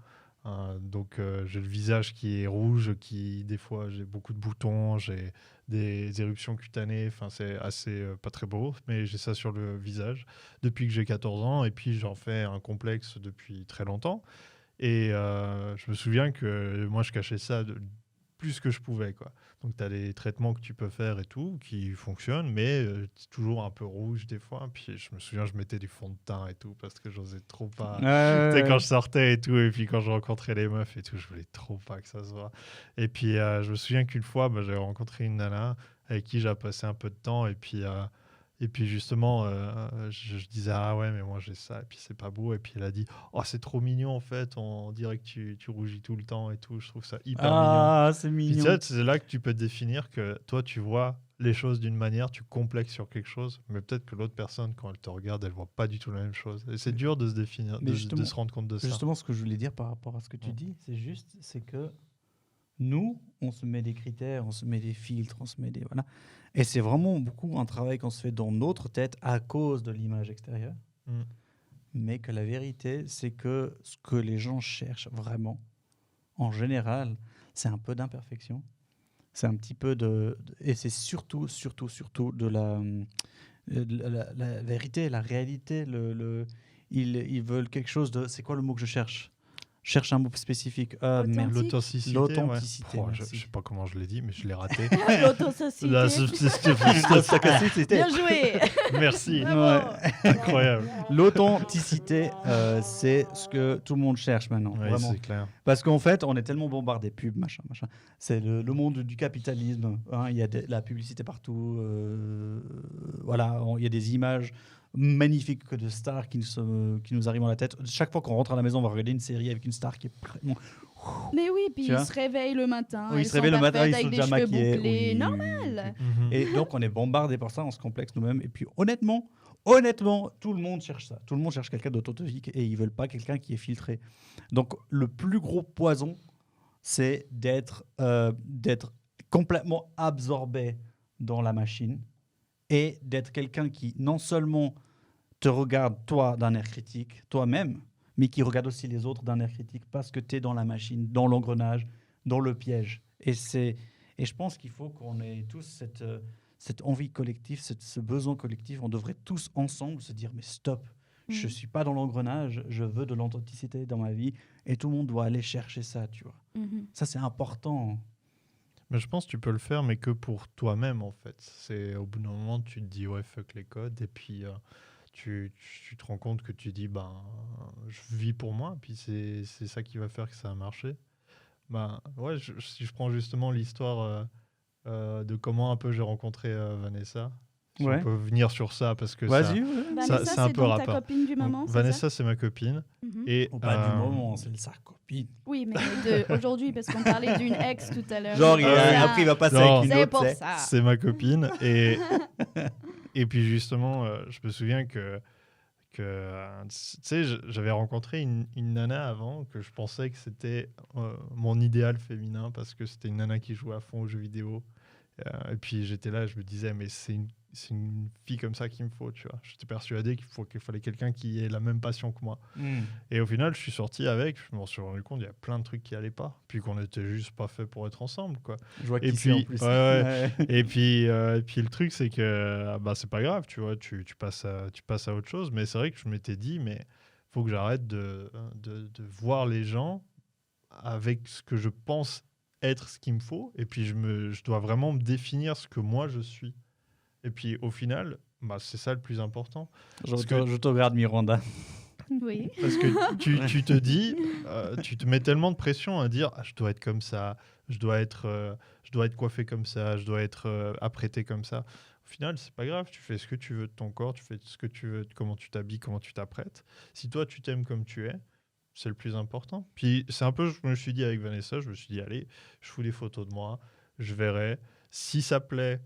[SPEAKER 2] Donc, j'ai le visage qui est rouge, des fois, j'ai beaucoup de boutons, j'ai des éruptions cutanées. Enfin, c'est assez pas très beau, mais j'ai ça sur le visage depuis que j'ai 14 ans. Et puis, j'en fais un complexe depuis très longtemps. Et je me souviens que moi, je cachais ça plus que je pouvais, quoi. Donc, tu as des traitements que tu peux faire et tout, qui fonctionnent, mais c'est toujours un peu rouge des fois. Puis, je me souviens, je mettais du fond de teint et tout, parce que j'osais trop pas. Tu sais, quand je sortais et tout, et puis quand je rencontrais les meufs et tout, je voulais trop pas que ça se voit. Et puis, je me souviens qu'une fois, j'avais rencontré une nana avec qui j'ai passé un peu de temps, et puis Et puis justement, je disais, ah ouais, mais moi j'ai ça, et puis c'est pas beau. Et puis elle a dit, oh, c'est trop mignon en fait, on dirait que tu rougis tout le temps et tout. Je trouve ça hyper mignon.
[SPEAKER 1] Ah, c'est
[SPEAKER 2] Puis tu
[SPEAKER 1] mignon.
[SPEAKER 2] sais, c'est là que tu peux définir que toi, tu vois les choses d'une manière, tu complexes sur quelque chose, mais peut-être que l'autre personne, quand elle te regarde, elle voit pas du tout la même chose. Et c'est dur de se définir,
[SPEAKER 1] Mais
[SPEAKER 2] de se rendre compte de ça.
[SPEAKER 1] Justement, ce que je voulais dire par rapport à ce que tu dis, c'est que nous, on se met des critères, on se met des filtres, on se met des... Voilà. Et c'est vraiment beaucoup un travail qu'on se fait dans notre tête à cause de l'image extérieure.
[SPEAKER 2] Mm.
[SPEAKER 1] Mais que la vérité, c'est que ce que les gens cherchent vraiment, en général, c'est un peu d'imperfection. C'est un petit peu et c'est surtout de la vérité, la réalité. Ils veulent quelque chose de... C'est quoi le mot que je cherche ? Je cherche un mot spécifique. Merde.
[SPEAKER 2] L'authenticité.
[SPEAKER 1] L'authenticité,
[SPEAKER 2] Ouais.
[SPEAKER 1] merci.
[SPEAKER 2] Je sais pas comment je l'ai dit, mais je l'ai raté.
[SPEAKER 3] L'authenticité.
[SPEAKER 1] L'authenticité.
[SPEAKER 3] Bien joué.
[SPEAKER 2] Merci.
[SPEAKER 3] Bravo.
[SPEAKER 2] Incroyable.
[SPEAKER 1] L'authenticité, c'est ce que tout le monde cherche maintenant.
[SPEAKER 2] Ouais,
[SPEAKER 1] vraiment.
[SPEAKER 2] c'est clair.
[SPEAKER 1] Parce qu'en fait, on est tellement bombardé pubs, machin. C'est le monde du capitalisme. Hein. Il y a la publicité partout. Voilà, il y a des images magnifiques que de stars qui nous arrivent à la tête. Chaque fois qu'on rentre à la maison, on va regarder une série avec une star qui est vraiment...
[SPEAKER 3] Mais oui, puis
[SPEAKER 1] Tu
[SPEAKER 3] ils
[SPEAKER 1] vois
[SPEAKER 3] se réveillent le matin.
[SPEAKER 1] Oui, ils
[SPEAKER 3] ils
[SPEAKER 1] se réveillent le
[SPEAKER 3] sont
[SPEAKER 1] matin, ils
[SPEAKER 3] parfaites
[SPEAKER 1] sont
[SPEAKER 3] avec des
[SPEAKER 1] déjà
[SPEAKER 3] cheveux
[SPEAKER 1] maquillés.
[SPEAKER 3] bouclés.
[SPEAKER 1] Oui.
[SPEAKER 3] Normal.
[SPEAKER 2] Mhm.
[SPEAKER 1] Et donc, on est bombardé par ça, on se complexe nous-mêmes. Et puis, honnêtement, tout le monde cherche ça. Tout le monde cherche quelqu'un d'authentique et ils veulent pas quelqu'un qui est filtré. Donc, le plus gros poison, c'est d'être complètement absorbé dans la machine et d'être quelqu'un qui non seulement te regarde toi d'un air critique, toi-même, mais qui regarde aussi les autres d'un air critique parce que tu es dans la machine, dans l'engrenage, dans le piège. Et je pense qu'il faut qu'on ait tous cette envie collective, ce besoin collectif. On devrait tous ensemble se dire, mais stop, je ne suis pas dans l'engrenage, je veux de l'authenticité dans ma vie et tout le monde doit aller chercher ça, tu vois. Ça, c'est important.
[SPEAKER 2] Mais je pense que tu peux le faire, mais que pour toi-même, en fait. C'est au bout d'un moment, tu te dis, ouais, fuck les codes, et puis tu te rends compte que tu dis, ben, je vis pour moi, puis c'est ça qui va faire que ça a marché. Ben, ouais, si je prends justement l'histoire de comment un peu j'ai rencontré Vanessa, si on peut venir sur ça, parce que
[SPEAKER 1] Vas-y,
[SPEAKER 3] Vanessa,
[SPEAKER 2] c'est un peu
[SPEAKER 3] donc ta
[SPEAKER 2] rapport.
[SPEAKER 3] copine du moment,
[SPEAKER 2] Donc,
[SPEAKER 3] c'est
[SPEAKER 2] Vanessa, c'est ma copine. Et,
[SPEAKER 1] pas du moment, c'est sa copine.
[SPEAKER 3] Oui, mais aujourd'hui, parce qu'on parlait d'une ex tout à l'heure.
[SPEAKER 1] Genre, après, il va passer avec une
[SPEAKER 3] c'est
[SPEAKER 1] autre.
[SPEAKER 3] pour ça.
[SPEAKER 2] C'est ma copine. Et puis justement, je me souviens que tu sais, j'avais rencontré une nana avant que je pensais que c'était mon idéal féminin parce que c'était une nana qui jouait à fond aux jeux vidéo. Et puis j'étais là, je me disais, mais c'est une fille comme ça qu'il me faut, tu vois. J'étais persuadé qu'il fallait quelqu'un qui ait la même passion que moi. Et au final, je suis sorti avec, je m'en suis rendu compte, il y a plein de trucs qui allaient pas, puis qu'on n'était juste pas fait pour être ensemble, quoi.
[SPEAKER 1] Je vois
[SPEAKER 2] Et
[SPEAKER 1] qui
[SPEAKER 2] puis,
[SPEAKER 1] c'est en plus.
[SPEAKER 2] ouais. Et puis le truc, c'est que bah, c'est pas grave, tu vois, tu passes à autre chose. Mais c'est vrai que je m'étais dit, mais faut que j'arrête de voir les gens avec ce que je pense être ce qu'il me faut. Et puis, je dois vraiment me définir ce que moi, je suis. Et puis, au final, bah, c'est ça le plus important.
[SPEAKER 1] Je te regarde, Miranda.
[SPEAKER 3] Oui.
[SPEAKER 2] Parce que tu te dis, tu te mets tellement de pression à dire, je dois être comme ça, je dois être coiffé comme ça, je dois être apprêté comme ça. Au final, c'est pas grave, tu fais ce que tu veux de ton corps, tu fais ce que tu veux, comment tu t'habilles, comment tu t'apprêtes. Si toi, tu t'aimes comme tu es, c'est le plus important. Puis c'est un peu, je me suis dit avec Vanessa, je me suis dit, allez, je fous des photos de moi, je verrai. Si ça plaît,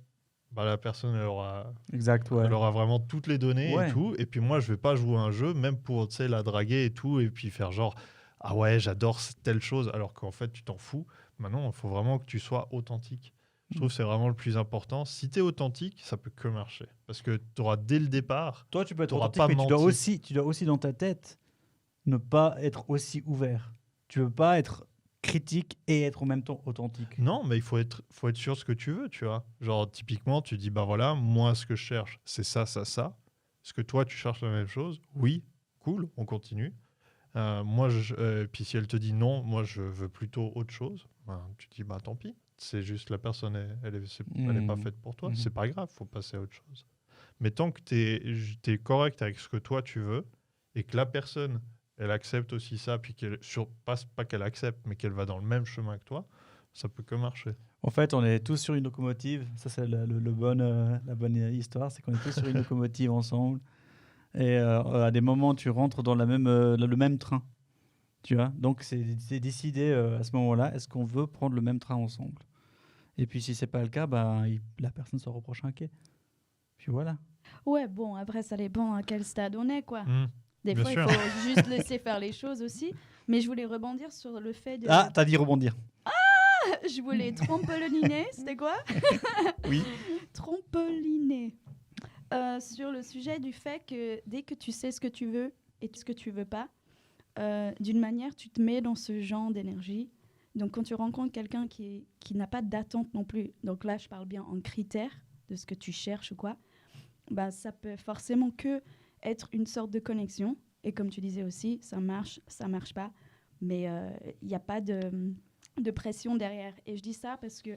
[SPEAKER 2] bah, la personne, elle aura vraiment toutes les données et tout. Et puis moi, je vais pas jouer un jeu, même pour la draguer et tout, et puis faire genre, ah ouais, j'adore telle chose, alors qu'en fait, tu t'en fous. Maintenant, il faut vraiment que tu sois authentique. Je trouve que c'est vraiment le plus important. Si tu es authentique, ça peut que marcher. Parce que tu auras dès le départ...
[SPEAKER 1] Toi, tu peux être authentique, mais tu dois aussi dans ta tête ne pas être aussi ouvert. Tu veux pas être critique et être en même temps authentique.
[SPEAKER 2] Non, mais il faut être sûr de ce que tu veux, tu vois. Genre, typiquement, tu dis, bah voilà, moi, ce que je cherche, c'est ça, ça, ça. Est-ce que toi, tu cherches la même chose ? Oui, cool, on continue. Puis si elle te dit non, moi, je veux plutôt autre chose, ben, tu dis, bah tant pis. C'est juste la personne, elle est pas faite pour toi. C'est pas grave, faut passer à autre chose. Mais tant que tu es correct avec ce que toi, tu veux, et que la personne, elle accepte aussi ça, puis pas qu'elle accepte, mais qu'elle va dans le même chemin que toi, ça peut que marcher.
[SPEAKER 1] En fait, on est tous sur une locomotive. Ça, c'est la bonne histoire. C'est qu'on est tous sur une locomotive ensemble. Et à des moments, tu rentres dans le même train. Tu vois. Donc, c'est décidé à ce moment-là, est-ce qu'on veut prendre le même train ensemble? Et puis, si c'est pas le cas, la personne se reproche un quai. Puis voilà.
[SPEAKER 3] Ouais, bon, après, ça dépend à quel stade on est, quoi. Des
[SPEAKER 2] Bien
[SPEAKER 3] fois,
[SPEAKER 2] sûr.
[SPEAKER 3] il faut juste laisser faire les choses aussi. Mais je voulais rebondir sur le fait de...
[SPEAKER 1] Ah, t'as dit rebondir.
[SPEAKER 3] Je voulais trompoliner, c'était quoi?
[SPEAKER 1] Oui.
[SPEAKER 3] Trompoliner. Sur le sujet du fait que dès que tu sais ce que tu veux et ce que tu veux pas, d'une manière, tu te mets dans ce genre d'énergie. Donc, quand tu rencontres quelqu'un qui n'a pas d'attente non plus, donc là, je parle bien en critères de ce que tu cherches ou quoi, ça peut forcément que être une sorte de connexion. Et comme tu disais aussi, ça marche pas. Mais il n'y a pas de pression derrière. Et je dis ça parce que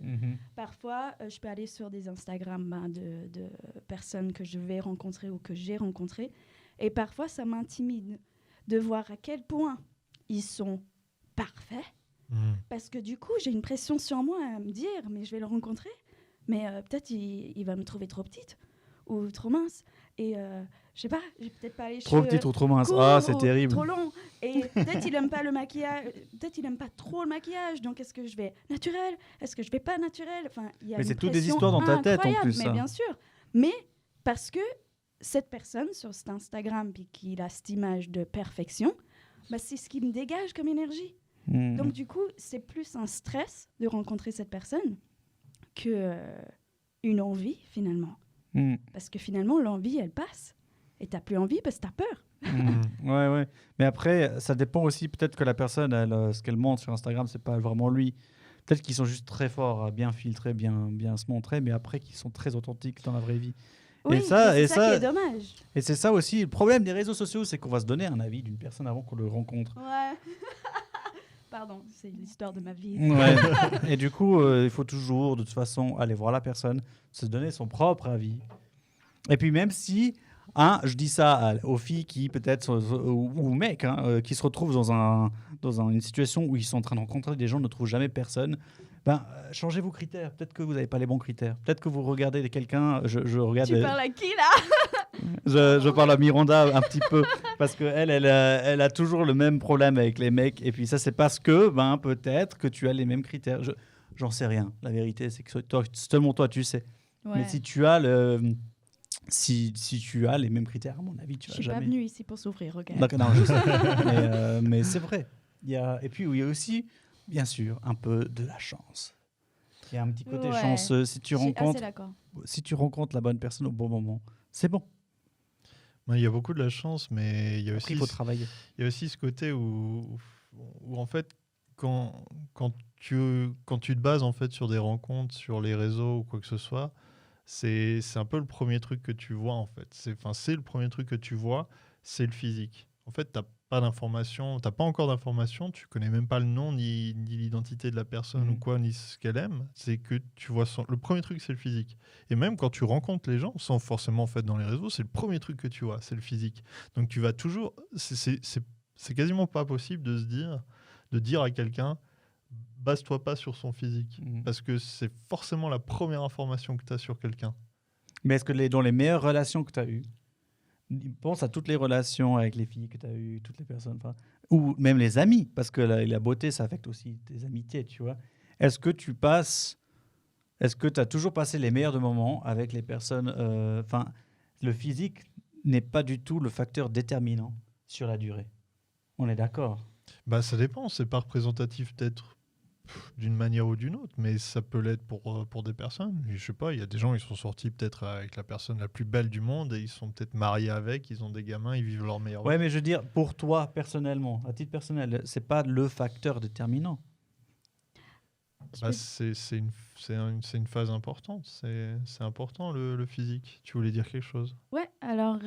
[SPEAKER 3] parfois, je peux aller sur des Instagram de personnes que je vais rencontrer ou que j'ai rencontrées. Et parfois, ça m'intimide de voir à quel point ils sont parfaits. Parce que du coup, j'ai une pression sur moi à me dire, mais je vais le rencontrer. Mais peut-être il va me trouver trop petite ou trop mince. Et je sais pas, j'ai peut-être pas les cheveux
[SPEAKER 1] Trop petite ou trop mince.
[SPEAKER 3] courts
[SPEAKER 1] Ah, c'est
[SPEAKER 3] ou
[SPEAKER 1] terrible.
[SPEAKER 3] trop long. Et peut-être il aime pas le maquillage, peut-être il aime pas trop le maquillage. Donc est-ce que je vais naturel? Est-ce que je vais pas naturel? Enfin, il y a
[SPEAKER 1] Mais
[SPEAKER 3] une
[SPEAKER 1] c'est toutes des
[SPEAKER 3] pression
[SPEAKER 1] histoires dans ta tête en
[SPEAKER 3] incroyable,
[SPEAKER 1] plus.
[SPEAKER 3] mais
[SPEAKER 1] Ça.
[SPEAKER 3] bien sûr. Mais parce que cette personne sur cet Instagram puis qu'il a cette image de perfection, c'est ce qui me dégage comme énergie. Donc du coup, c'est plus un stress de rencontrer cette personne que une envie finalement. Parce que finalement, l'envie, elle passe. Et t'as plus envie parce que t'as peur.
[SPEAKER 1] Ouais. Mais après, ça dépend aussi. Peut-être que la personne, ce qu'elle montre sur Instagram, c'est pas vraiment lui. Peut-être qu'ils sont juste très forts à bien filtrer, bien se montrer, mais après qu'ils sont très authentiques dans la vraie vie.
[SPEAKER 3] Oui, c'est ça qui est dommage.
[SPEAKER 1] Et c'est ça aussi. Le problème des réseaux sociaux, c'est qu'on va se donner un avis d'une personne avant qu'on le rencontre.
[SPEAKER 3] Ouais. Pardon, c'est l'histoire de ma vie.
[SPEAKER 1] Ouais. Et du coup, il faut toujours, de toute façon, aller voir la personne, se donner son propre avis. Et puis même si, je dis ça aux filles qui peut-être, ou aux mecs, qui se retrouvent dans une situation où ils sont en train de rencontrer des gens, ne trouvent jamais personne, changez vos critères. Peut-être que vous n'avez pas les bons critères. Peut-être que vous regardez quelqu'un, je regarde...
[SPEAKER 3] Tu parles à qui là?
[SPEAKER 1] Je parle à Miranda un petit peu parce qu'elle elle a toujours le même problème avec les mecs. Et puis ça, c'est parce que peut-être que tu as les mêmes critères. J'en sais rien. La vérité, c'est que seulement toi, tu sais.
[SPEAKER 3] Ouais.
[SPEAKER 1] Mais si tu as si tu as les mêmes critères, à mon avis, tu vas jamais.
[SPEAKER 3] Je suis pas venue ici pour souffrir, regarde.
[SPEAKER 1] D'accord, non, je sais. mais c'est vrai. Et puis, il y a aussi, bien sûr, un peu de la chance. Il y a un petit côté chanceux. Si tu rencontres la bonne personne au bon moment, c'est bon.
[SPEAKER 2] Il y a beaucoup de la chance, mais il y a
[SPEAKER 1] Après, il faut travailler.
[SPEAKER 2] Il y a aussi ce côté où en fait, quand tu te bases en fait sur des rencontres, sur les réseaux ou quoi que ce soit, c'est un peu le premier truc que tu vois en fait. C'est le premier truc que tu vois, c'est le physique. En fait, t'as pas encore d'informations, tu connais même pas le nom ni l'identité de la personne ou quoi, ni ce qu'elle aime. C'est que tu vois le premier truc, c'est le physique. Et même quand tu rencontres les gens, sans forcément en fait dans les réseaux, c'est le premier truc que tu vois, c'est le physique. Donc tu vas toujours, c'est quasiment pas possible de dire à quelqu'un, base-toi pas sur son physique, parce que c'est forcément la première information que tu as sur quelqu'un.
[SPEAKER 1] Mais est-ce que dans les meilleures relations que tu as eues, pense à toutes les relations avec les filles que tu as eues, toutes les personnes, ou même les amis, parce que la beauté, ça affecte aussi tes amitiés, tu vois. Est-ce que tu as toujours passé les meilleurs moments avec les personnes, le physique n'est pas du tout le facteur déterminant sur la durée. On est d'accord?
[SPEAKER 2] Ça dépend, c'est pas représentatif peut-être d'une manière ou d'une autre, mais ça peut l'être pour des personnes. Je sais pas, il y a des gens, ils sont sortis peut-être avec la personne la plus belle du monde et ils sont peut-être mariés avec, ils ont des gamins, ils vivent leur meilleure vie.
[SPEAKER 1] Ouais, mais je veux dire, pour toi, personnellement, à titre personnel, c'est pas le facteur déterminant.
[SPEAKER 2] C'est une phase importante. C'est important, le physique. Tu voulais dire quelque chose?
[SPEAKER 3] Ouais, alors,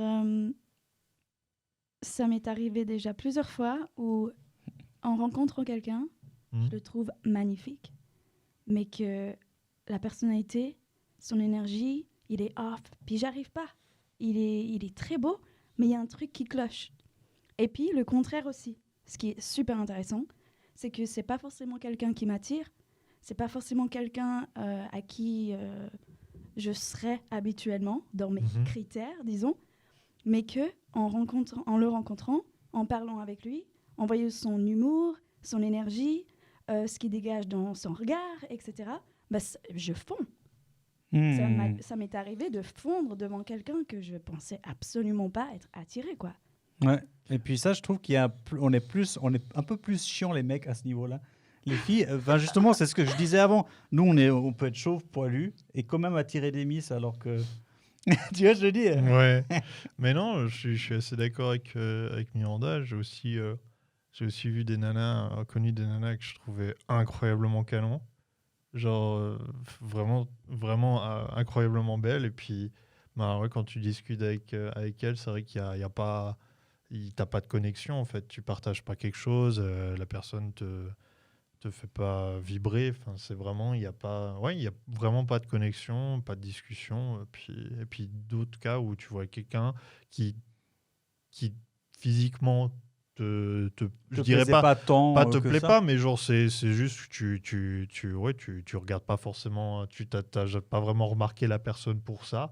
[SPEAKER 3] ça m'est arrivé déjà plusieurs fois où, en rencontrant quelqu'un, je le trouve magnifique, mais que la personnalité, son énergie, il est off, puis j'arrive pas. Il est très beau, mais il y a un truc qui cloche. Et puis, le contraire aussi. Ce qui est super intéressant, c'est que c'est pas forcément quelqu'un qui m'attire, c'est pas forcément quelqu'un à qui je serais habituellement dans mes critères, disons, mais que en le rencontrant, en parlant avec lui, en voyant son humour, son énergie, ce qu'il dégage dans son regard, etc., je fonds. Ça m'est arrivé de fondre devant quelqu'un que je pensais absolument pas être attiré, quoi.
[SPEAKER 1] Ouais. Et puis ça, je trouve on est un peu plus chiant les mecs à ce niveau-là. Les filles, justement, c'est ce que je disais avant. Nous, on peut être chauve, poilu, et quand même attirer des miss, alors que tu vois, je le dis.
[SPEAKER 2] Ouais. Mais non, je suis assez d'accord avec Miranda. J'ai aussi vu des nanas, connu des nanas que je trouvais incroyablement canon. Genre, vraiment, vraiment incroyablement belles. Et puis, quand tu discutes avec elles, c'est vrai qu'il y a pas... T'as pas de connexion, en fait. Tu partages pas quelque chose. La personne te fait pas vibrer. Enfin, c'est vraiment, il y a vraiment pas de connexion, pas de discussion. Et puis d'autres cas où tu vois quelqu'un qui physiquement je dirais pas te plaît pas, mais genre c'est juste que tu regardes pas forcément, tu t'as pas vraiment remarqué la personne pour ça.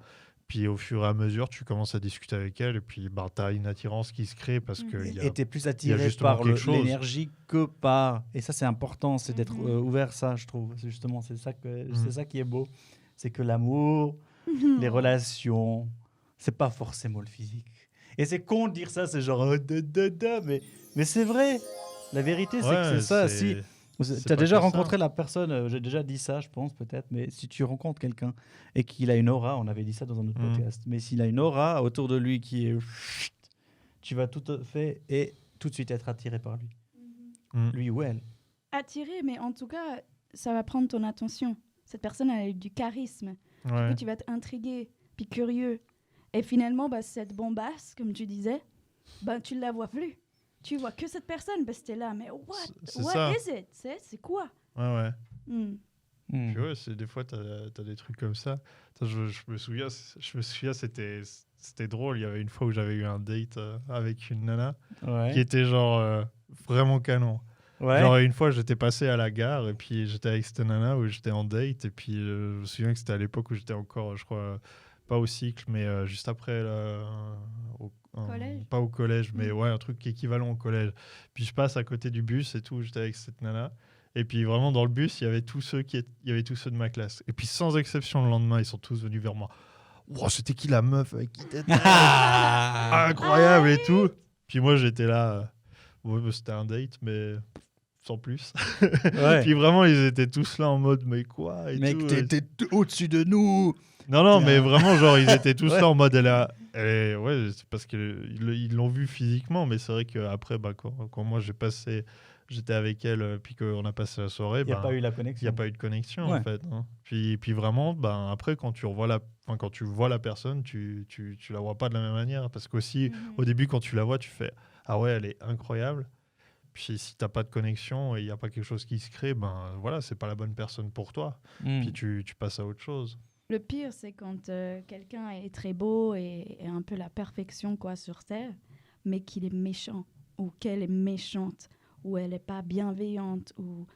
[SPEAKER 2] Puis au fur et à mesure, tu commences à discuter avec elle et puis tu as une attirance qui se crée parce que
[SPEAKER 1] et tu es plus attiré par l'énergie que par... Et ça, c'est important, c'est d'être ouvert, ça, je trouve. C'est ça qui est beau. C'est que l'amour, les relations, c'est pas forcément le physique. Et c'est con de dire ça, c'est genre... mais c'est vrai. La vérité, c'est que c'est ça. Tu as déjà rencontré la personne, j'ai déjà dit ça, je pense, peut-être, mais si tu rencontres quelqu'un et qu'il a une aura, on avait dit ça dans un autre podcast, mais s'il a une aura autour de lui qui est... Tu vas tout à fait et tout de suite être attiré par lui. Lui ou elle.
[SPEAKER 3] Attiré, mais en tout cas, ça va prendre ton attention. Cette personne a du charisme.
[SPEAKER 2] Ouais.
[SPEAKER 3] Du coup, tu vas être intrigué, puis curieux. Et finalement, cette bombasse, comme tu disais, tu ne la vois plus. Tu vois que cette personne, c'était là, mais what is it? C'est quoi?
[SPEAKER 2] Ouais. Puis des fois, t'as des trucs comme ça. Je me souviens, c'était drôle. Il y avait une fois où j'avais eu un date avec une nana qui était genre vraiment canon. Ouais. Genre une fois, j'étais passé à la gare et puis j'étais avec cette nana où j'étais en date. Et puis je me souviens que c'était à l'époque où j'étais encore, je crois, pas au cycle, mais juste après pas au collège, mais un truc équivalent au collège. Puis je passe à côté du bus et tout, j'étais avec cette nana. Et puis vraiment dans le bus, il y avait tous ceux de ma classe. Et puis sans exception, le lendemain, ils sont tous venus vers moi. Wow, c'était qui la meuf avec qui t'étais incroyable et tout. Puis moi j'étais là, c'était un date, mais sans plus. Ouais. Puis vraiment ils étaient tous là en mode mais quoi et
[SPEAKER 1] mec, t'étais au-dessus de nous.
[SPEAKER 2] Non, mais vraiment, genre, ils étaient tous là en mode, c'est parce qu'ils l'ont vu physiquement, mais c'est vrai qu'après, quand moi j'étais avec elle, puis qu'on a passé la soirée,
[SPEAKER 1] il n'y a pas eu la connexion.
[SPEAKER 2] Il n'y a pas eu de connexion, en fait. Hein. Puis vraiment, après, quand tu vois la personne, tu la vois pas de la même manière. Parce qu'aussi, au début, quand tu la vois, tu fais, ah ouais, elle est incroyable. Puis si tu n'as pas de connexion et il n'y a pas quelque chose qui se crée, c'est pas la bonne personne pour toi. Puis tu passes à autre chose.
[SPEAKER 3] Le pire, c'est quand quelqu'un est très beau et un peu la perfection sur Terre, mais qu'il est méchant, ou qu'elle est méchante, ou elle n'est pas bienveillante, ou...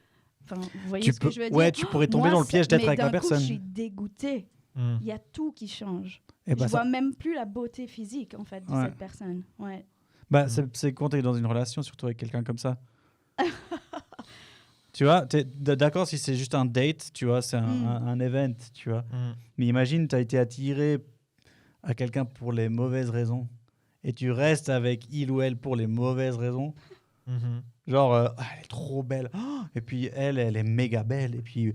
[SPEAKER 3] Enfin, vous voyez ce que je veux dire?
[SPEAKER 1] Ouais, tu pourrais tomber dans le piège d'être avec la personne.
[SPEAKER 3] Je suis dégoûtée. Il y a tout qui change. Je vois même plus la beauté physique, en fait, de cette personne. Ouais.
[SPEAKER 1] C'est quand tu es dans une relation, surtout avec quelqu'un comme ça. Tu vois, t'es d'accord si c'est juste un date, tu vois, c'est un event, tu vois. Mais imagine, tu as été attiré à quelqu'un pour les mauvaises raisons et tu restes avec il ou elle pour les mauvaises raisons. Genre, elle est trop belle. Oh, et puis elle est méga belle. Et puis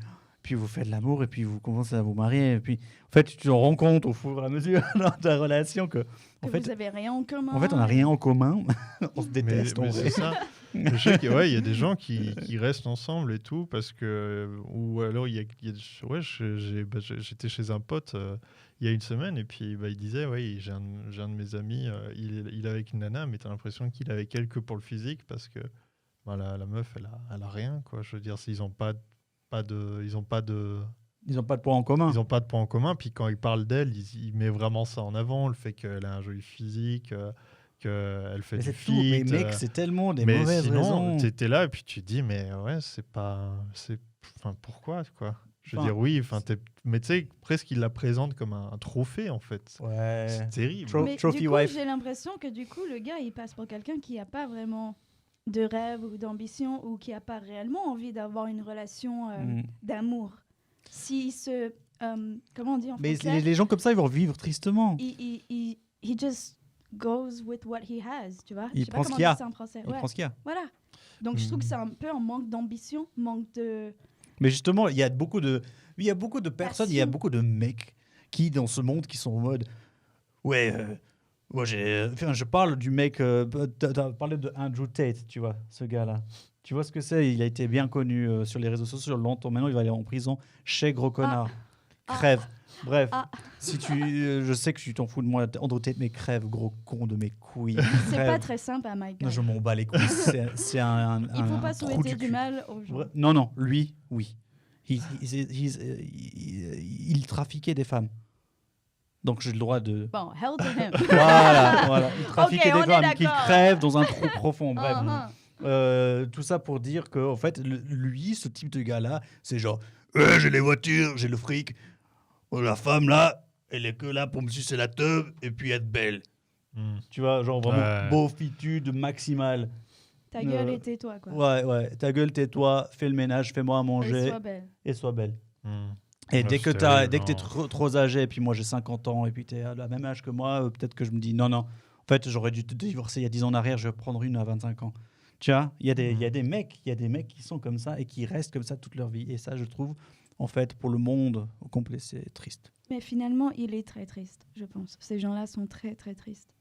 [SPEAKER 1] vous faites l'amour et puis vous commencez à vous marier. Et puis, en fait, tu te rends compte au fur et à mesure dans ta relation que
[SPEAKER 3] vous n'avez rien en commun.
[SPEAKER 1] En fait, on n'a rien en commun. On se déteste.
[SPEAKER 2] Mais c'est ça. Je sais qu'il y a des gens qui restent ensemble et tout parce que... Ou alors, j'étais chez un pote il y a une semaine et puis il disait, j'ai un de mes amis, il est avec une nana, mais tu as l'impression qu'il est avec elle que pour le physique parce que la meuf, elle a rien, quoi. Je veux dire, ils n'ont pas de
[SPEAKER 1] points en commun.
[SPEAKER 2] Ils n'ont pas de points en commun. Puis quand ils parlent d'elle, ils mettent vraiment ça en avant, le fait qu'elle a un joli physique, qu'elle fait du feat.
[SPEAKER 1] Mais mec, c'est tellement des mauvaises raisons.
[SPEAKER 2] T'étais là et puis tu te dis, mais ouais, c'est pas... pourquoi quoi? Je veux
[SPEAKER 1] Enfin,
[SPEAKER 2] dire, oui, mais tu sais, presque il la présente comme un trophée, en fait.
[SPEAKER 1] Ouais.
[SPEAKER 2] C'est terrible.
[SPEAKER 3] Mais
[SPEAKER 1] Trophy
[SPEAKER 3] du coup,
[SPEAKER 1] wife.
[SPEAKER 3] j'ai l'impression que du coup, le gars, il passe pour quelqu'un qui n'a pas vraiment de rêve ou d'ambition ou qui n'a pas réellement envie d'avoir une relation d'amour. S'il se... comment on dit en
[SPEAKER 1] Mais
[SPEAKER 3] français?
[SPEAKER 1] les gens comme ça, ils vont vivre tristement.
[SPEAKER 3] He just goes with what he has, tu vois?
[SPEAKER 1] Il
[SPEAKER 3] Je sais pas
[SPEAKER 1] prend ce
[SPEAKER 3] comment
[SPEAKER 1] qu'il y
[SPEAKER 3] on
[SPEAKER 1] a.
[SPEAKER 3] dit ça en français.
[SPEAKER 1] Il
[SPEAKER 3] Ouais,
[SPEAKER 1] prend ce qu'il y a.
[SPEAKER 3] voilà. Donc, je trouve que c'est un peu un manque d'ambition, manque de...
[SPEAKER 1] Mais justement, il y a beaucoup de personnes, il y a
[SPEAKER 3] Passion.
[SPEAKER 1] beaucoup de mecs qui, dans ce monde, qui sont en mode ouais, moi je parle du mec, t'as parlé de Andrew Tate, tu vois, ce gars-là. Tu vois ce que c'est? Il a été bien connu sur les réseaux sociaux longtemps. Maintenant, il va aller en prison. Chez gros connard. Crève. Bref, si je sais que tu t'en fous de moi, Andrew Tate, mais crève, gros con de mes couilles.
[SPEAKER 3] C'est
[SPEAKER 1] Crève.
[SPEAKER 3] pas très simple à Mike.
[SPEAKER 1] Non, je m'en bats les couilles. C'est
[SPEAKER 3] Il faut pas
[SPEAKER 1] trou
[SPEAKER 3] souhaiter
[SPEAKER 1] du
[SPEAKER 3] du
[SPEAKER 1] cul.
[SPEAKER 3] mal aux gens.
[SPEAKER 1] Non, lui, oui. Il trafiquait des femmes. Donc j'ai le droit de...
[SPEAKER 3] Bon, hell to him.
[SPEAKER 1] Voilà. Il trafiquait
[SPEAKER 3] on
[SPEAKER 1] des
[SPEAKER 3] est
[SPEAKER 1] femmes qui
[SPEAKER 3] d'accord.
[SPEAKER 1] crèvent dans un trou profond. Bref.
[SPEAKER 3] Uh-huh.
[SPEAKER 1] Tout ça pour dire que, en fait, lui, ce type de gars-là, c'est genre, j'ai les voitures, j'ai le fric. La femme, là, elle est que là pour me sucer la teub et puis être belle. Tu vois, genre vraiment beaufitude maximale.
[SPEAKER 3] Ta gueule et tais-toi, quoi.
[SPEAKER 1] Ouais. Ta gueule, tais-toi, fais le ménage, fais-moi à manger.
[SPEAKER 3] Et sois belle.
[SPEAKER 1] Et dès que t'es
[SPEAKER 2] terrible,
[SPEAKER 1] trop âgé, et puis moi j'ai 50 ans, et puis t'es à la même âge que moi, peut-être que je me dis non. En fait, j'aurais dû te divorcer il y a 10 ans en arrière, je vais prendre une à 25 ans. Tu vois, il y a des mecs qui sont comme ça et qui restent comme ça toute leur vie. Et ça, je trouve, en fait, pour le monde au complet, c'est triste.
[SPEAKER 3] Mais finalement, il est très triste, je pense. Ces gens-là sont très, très tristes.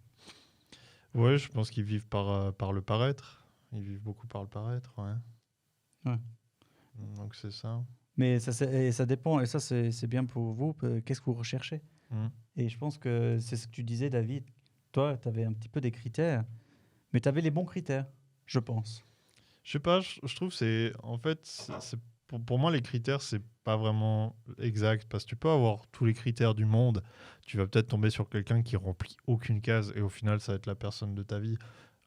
[SPEAKER 2] Ouais, je pense qu'ils vivent par le paraître. Ils vivent beaucoup par le paraître, ouais. Donc c'est ça.
[SPEAKER 1] Mais ça dépend, et ça, c'est bien pour vous. Qu'est-ce que vous recherchez? Et je pense que c'est ce que tu disais, David. Toi, tu avais un petit peu des critères, mais tu avais les bons critères, je pense.
[SPEAKER 2] Je sais pas, je trouve pour moi les critères c'est pas vraiment exact parce que tu peux avoir tous les critères du monde, tu vas peut-être tomber sur quelqu'un qui remplit aucune case et au final ça va être la personne de ta vie.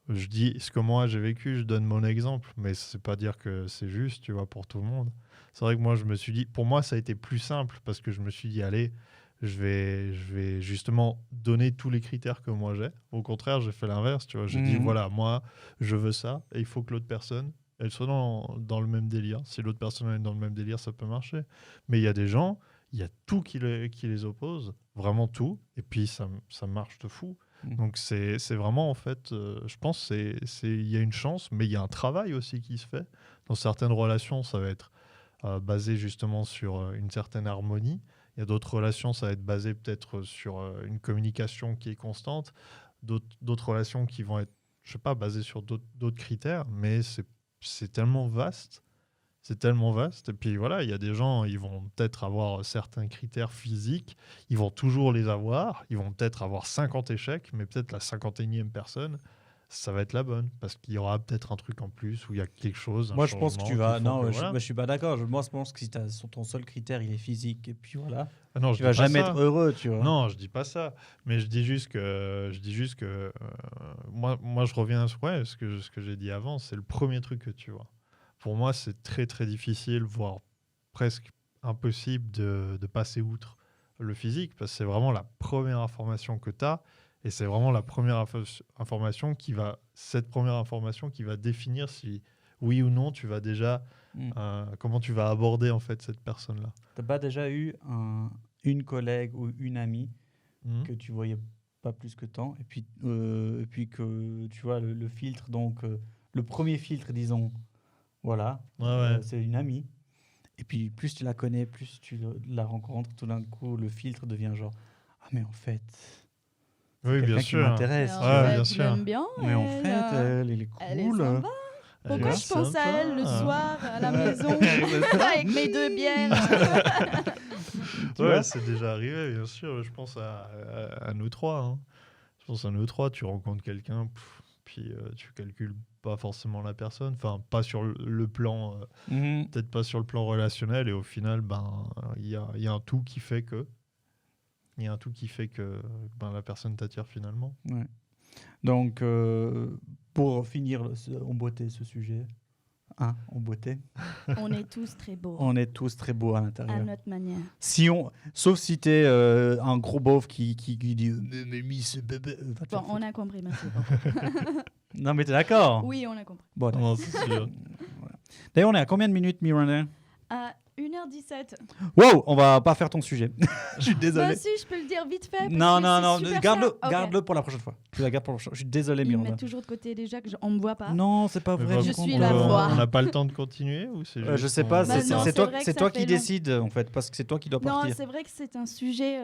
[SPEAKER 2] Je dis ce que moi j'ai vécu, je donne mon exemple, mais c'est pas dire que c'est juste, tu vois, pour tout le monde. C'est vrai que moi je me suis dit, pour moi ça a été plus simple parce que je me suis dit allez, je vais justement donner tous les critères que moi j'ai. Au contraire, j'ai fait l'inverse, tu vois. J'ai dit, voilà, moi, je veux ça, et il faut que l'autre personne, elle soit dans le même délire. Si l'autre personne est dans le même délire, ça peut marcher. Mais il y a des gens, il y a tout qui les oppose, vraiment tout, et puis ça marche de fou. Donc c'est vraiment, en fait, je pense il y a une chance, mais il y a un travail aussi qui se fait. Dans certaines relations, ça va être basé justement sur une certaine harmonie. Il y a d'autres relations, ça va être basé peut-être sur une communication qui est constante. D'autres relations qui vont être, je sais pas, basées sur d'autres critères, mais c'est tellement vaste. C'est tellement vaste. Et puis voilà, il y a des gens, ils vont peut-être avoir certains critères physiques, ils vont toujours les avoir, ils vont peut-être avoir 50 échecs, mais peut-être la 51e personne, ça va être la bonne, parce qu'il y aura peut-être un truc en plus, où il y a quelque chose.
[SPEAKER 1] Moi, je pense que tu vas... Non,
[SPEAKER 2] voilà.
[SPEAKER 1] je suis pas d'accord. Moi, je pense que si ton seul critère, il est physique, et puis voilà,
[SPEAKER 2] non,
[SPEAKER 1] tu vas jamais être heureux, tu vois.
[SPEAKER 2] Non, je dis pas ça. Mais je dis juste que moi, je reviens à ce que j'ai dit avant. C'est le premier truc que tu vois. Pour moi, c'est très, très difficile, voire presque impossible de passer outre le physique, parce que c'est vraiment la première information que tu as. Et c'est vraiment la première information qui va définir si oui ou non tu vas déjà comment tu vas aborder en fait cette personne-là.
[SPEAKER 1] T'as pas déjà eu une collègue ou une amie que tu voyais pas plus que tant, et puis que tu vois le filtre, donc le premier filtre, disons, voilà, c'est une amie. Et puis plus tu la connais, plus tu la rencontres, tout d'un coup le filtre devient genre mais en fait.
[SPEAKER 2] Oui, bien sûr.
[SPEAKER 1] Qui m'intéresse.
[SPEAKER 2] Bien sûr.
[SPEAKER 3] J'aime bien.
[SPEAKER 1] Mais en fait, elle est cool.
[SPEAKER 3] Elle est sympa. Pourquoi je pense à elle le soir à la maison avec mes 2 bières?
[SPEAKER 2] Ouais, c'est déjà arrivé, bien sûr. Je pense à nous trois. Hein. Je pense à nous trois. Tu rencontres quelqu'un, puis tu calcules pas forcément la personne. Enfin, pas sur le plan, peut-être pas sur le plan relationnel. Et au final, il y a un tout qui fait que. Il y a un tout qui fait que la personne t'attire finalement.
[SPEAKER 1] Ouais. Donc, pour finir en beauté ce sujet, 1 en beauté.
[SPEAKER 3] On est tous très beaux.
[SPEAKER 1] On est tous très beaux à l'intérieur.
[SPEAKER 3] À notre manière.
[SPEAKER 1] Sauf si t'es un gros beauf qui dit mais Miss bébé.
[SPEAKER 3] Bon, on a compris, merci.
[SPEAKER 1] Non, mais t'es d'accord?
[SPEAKER 3] Oui, on a compris.
[SPEAKER 1] Bon,
[SPEAKER 2] Non, c'est sûr.
[SPEAKER 1] d'ailleurs, on est à combien de minutes, Miranda?
[SPEAKER 3] À 1h17.
[SPEAKER 1] Wow, on va pas faire ton sujet. Je suis désolé.
[SPEAKER 3] Bah si, je peux le dire vite fait.
[SPEAKER 1] Non,
[SPEAKER 3] super
[SPEAKER 1] garde-le,
[SPEAKER 3] simple. Ok.
[SPEAKER 1] garde-le pour la prochaine fois. Tu la gardes pour la prochaine. Je suis désolé,
[SPEAKER 3] Il me
[SPEAKER 1] Miranda.
[SPEAKER 3] met toujours de côté déjà on me voit pas.
[SPEAKER 1] Non, c'est pas
[SPEAKER 2] Mais
[SPEAKER 1] vrai.
[SPEAKER 2] bon,
[SPEAKER 3] Je
[SPEAKER 1] Miranda.
[SPEAKER 3] suis la voix.
[SPEAKER 2] On n'a pas le temps de continuer ou c'est juste
[SPEAKER 1] Je sais pas,
[SPEAKER 3] Bah
[SPEAKER 1] c'est
[SPEAKER 3] non,
[SPEAKER 1] c'est
[SPEAKER 3] c'est
[SPEAKER 1] toi,
[SPEAKER 3] vrai que
[SPEAKER 1] c'est
[SPEAKER 3] ça
[SPEAKER 1] toi qui
[SPEAKER 3] fait long.
[SPEAKER 1] décide en fait, parce que c'est toi qui dois
[SPEAKER 3] Non,
[SPEAKER 1] partir.
[SPEAKER 3] c'est vrai que c'est un sujet.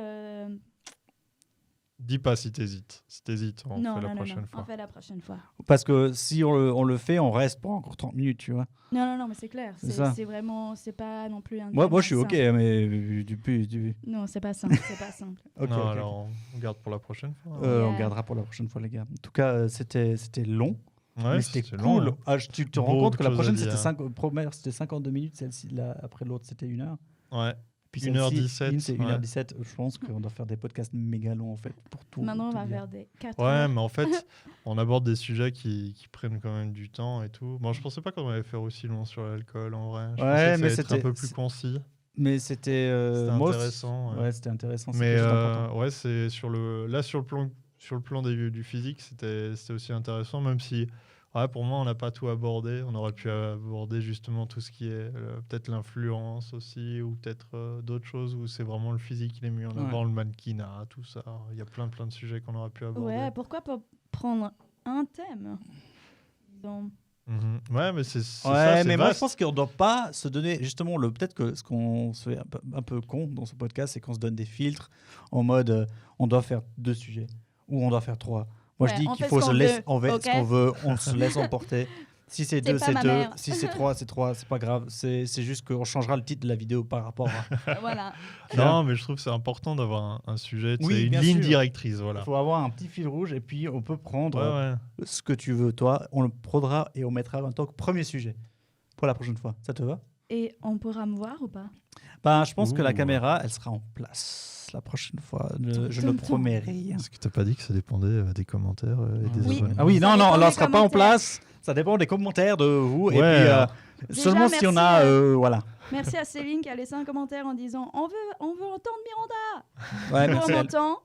[SPEAKER 2] Dis pas si t'hésites. Si t'hésites, on
[SPEAKER 3] non,
[SPEAKER 2] fait la
[SPEAKER 3] non,
[SPEAKER 2] prochaine
[SPEAKER 3] non,
[SPEAKER 2] fois.
[SPEAKER 3] on fait la prochaine fois.
[SPEAKER 1] Parce que si on le fait, on reste pour encore 30 minutes, tu vois.
[SPEAKER 3] Non, mais c'est clair.
[SPEAKER 1] C'est ça.
[SPEAKER 3] C'est vraiment, c'est pas non plus un.
[SPEAKER 1] Moi,
[SPEAKER 3] thème
[SPEAKER 1] je suis ok,
[SPEAKER 3] simple.
[SPEAKER 1] mais du.
[SPEAKER 3] Non, c'est pas simple, c'est pas simple.
[SPEAKER 1] Ok,
[SPEAKER 2] non,
[SPEAKER 1] ok,
[SPEAKER 2] alors on garde pour la prochaine fois.
[SPEAKER 1] On
[SPEAKER 3] Yeah.
[SPEAKER 1] gardera pour la prochaine fois, les gars. En tout cas, c'était long,
[SPEAKER 2] Ouais,
[SPEAKER 1] mais c'était
[SPEAKER 2] c'est
[SPEAKER 1] cool.
[SPEAKER 2] long, hein.
[SPEAKER 1] Ah, tu te rends
[SPEAKER 2] Beaucoup
[SPEAKER 1] compte que
[SPEAKER 2] de
[SPEAKER 1] la
[SPEAKER 2] choses à
[SPEAKER 1] prochaine,
[SPEAKER 2] dire.
[SPEAKER 1] c'était 52 minutes, celle-ci, là, après l'autre, c'était 1 heure.
[SPEAKER 2] Ouais.
[SPEAKER 1] Puis
[SPEAKER 2] 1h17,
[SPEAKER 1] celle-ci, c'est
[SPEAKER 2] ouais.
[SPEAKER 1] 1h17. Je pense qu'on doit faire des podcasts méga longs, en fait, pour tout.
[SPEAKER 3] Maintenant, on
[SPEAKER 1] tout
[SPEAKER 3] va
[SPEAKER 1] dire.
[SPEAKER 3] faire des 4
[SPEAKER 2] Ouais,
[SPEAKER 3] heures.
[SPEAKER 2] mais en fait, on aborde des sujets qui prennent quand même du temps et tout. Bon, je pensais pas qu'on allait faire aussi long sur l'alcool en vrai. Je
[SPEAKER 1] Ouais,
[SPEAKER 2] pensais que ça
[SPEAKER 1] mais
[SPEAKER 2] allait être un peu plus
[SPEAKER 1] c'est-
[SPEAKER 2] concis.
[SPEAKER 1] Mais c'était.
[SPEAKER 2] C'était
[SPEAKER 1] moi aussi-
[SPEAKER 2] intéressant. Ouais.
[SPEAKER 1] Ouais, c'était intéressant. c'est
[SPEAKER 2] Mais
[SPEAKER 1] quelque chose d'important.
[SPEAKER 2] ouais, c'est sur le plan du physique, c'était aussi intéressant, même si ouais, pour moi, on n'a pas tout abordé. On aurait pu aborder justement tout ce qui est peut-être l'influence aussi, ou peut-être d'autres choses où c'est vraiment le physique qui est mis en avant, le mannequinat, tout ça. Il y a plein de sujets qu'on aurait pu aborder.
[SPEAKER 3] Ouais, pourquoi pas prendre un thème disons.
[SPEAKER 2] Mhm. Ouais, mais c'est
[SPEAKER 1] Ouais,
[SPEAKER 2] ça, c'est
[SPEAKER 1] mais moi je
[SPEAKER 2] vaste.
[SPEAKER 1] pense qu'on ne doit pas se donner justement peut-être que ce qu'on se fait un peu con dans ce podcast, c'est qu'on se donne des filtres en mode on doit faire 2 sujets ou on doit faire 3. Moi
[SPEAKER 3] Ouais,
[SPEAKER 1] je dis
[SPEAKER 3] on
[SPEAKER 1] qu'il
[SPEAKER 3] fait
[SPEAKER 1] faut
[SPEAKER 3] ce
[SPEAKER 1] se
[SPEAKER 3] qu'on
[SPEAKER 1] laisser
[SPEAKER 3] veut,
[SPEAKER 1] on fait
[SPEAKER 3] ok
[SPEAKER 1] ce qu'on veut, on se laisse emporter. Si c'est 2,
[SPEAKER 3] pas
[SPEAKER 1] c'est
[SPEAKER 3] ma
[SPEAKER 1] 2.
[SPEAKER 3] mère.
[SPEAKER 1] Si c'est 3, c'est 3. C'est pas grave. C'est juste qu'on changera le titre de la vidéo par rapport à.
[SPEAKER 3] Voilà.
[SPEAKER 2] Non, mais je trouve que c'est important d'avoir un sujet,
[SPEAKER 1] Oui,
[SPEAKER 2] une
[SPEAKER 1] bien
[SPEAKER 2] ligne
[SPEAKER 1] sûr.
[SPEAKER 2] directrice.
[SPEAKER 1] Il
[SPEAKER 2] Voilà.
[SPEAKER 1] faut avoir un petit fil rouge et puis on peut prendre
[SPEAKER 2] Ouais.
[SPEAKER 1] ce que tu veux toi. On le prendra et on mettra en tant que premier sujet pour la prochaine fois. Ça te va?
[SPEAKER 3] Et on pourra me voir ou pas?
[SPEAKER 1] Ben, je pense que la
[SPEAKER 2] Ouh.
[SPEAKER 1] caméra, elle sera en place la prochaine fois. Je ne
[SPEAKER 3] Tum, tum.
[SPEAKER 1] promets rien.
[SPEAKER 2] Est-ce que t'as pas dit que ça dépendait des commentaires et des
[SPEAKER 3] Oui.
[SPEAKER 2] abonnements?
[SPEAKER 1] Ah oui,
[SPEAKER 3] Ça
[SPEAKER 1] non,
[SPEAKER 3] dépend
[SPEAKER 1] là, on
[SPEAKER 3] des
[SPEAKER 1] ne sera pas en
[SPEAKER 3] commentaires.
[SPEAKER 1] place. Ça dépend des commentaires de vous. Et
[SPEAKER 2] Ouais.
[SPEAKER 1] puis,
[SPEAKER 3] Déjà,
[SPEAKER 1] seulement si on a...
[SPEAKER 3] merci,
[SPEAKER 1] voilà.
[SPEAKER 3] Merci à Céline qui a laissé un commentaire en disant on veut entendre Miranda.
[SPEAKER 1] Ouais,
[SPEAKER 3] Nous,
[SPEAKER 1] merci
[SPEAKER 3] on
[SPEAKER 1] à elle.
[SPEAKER 3] entend.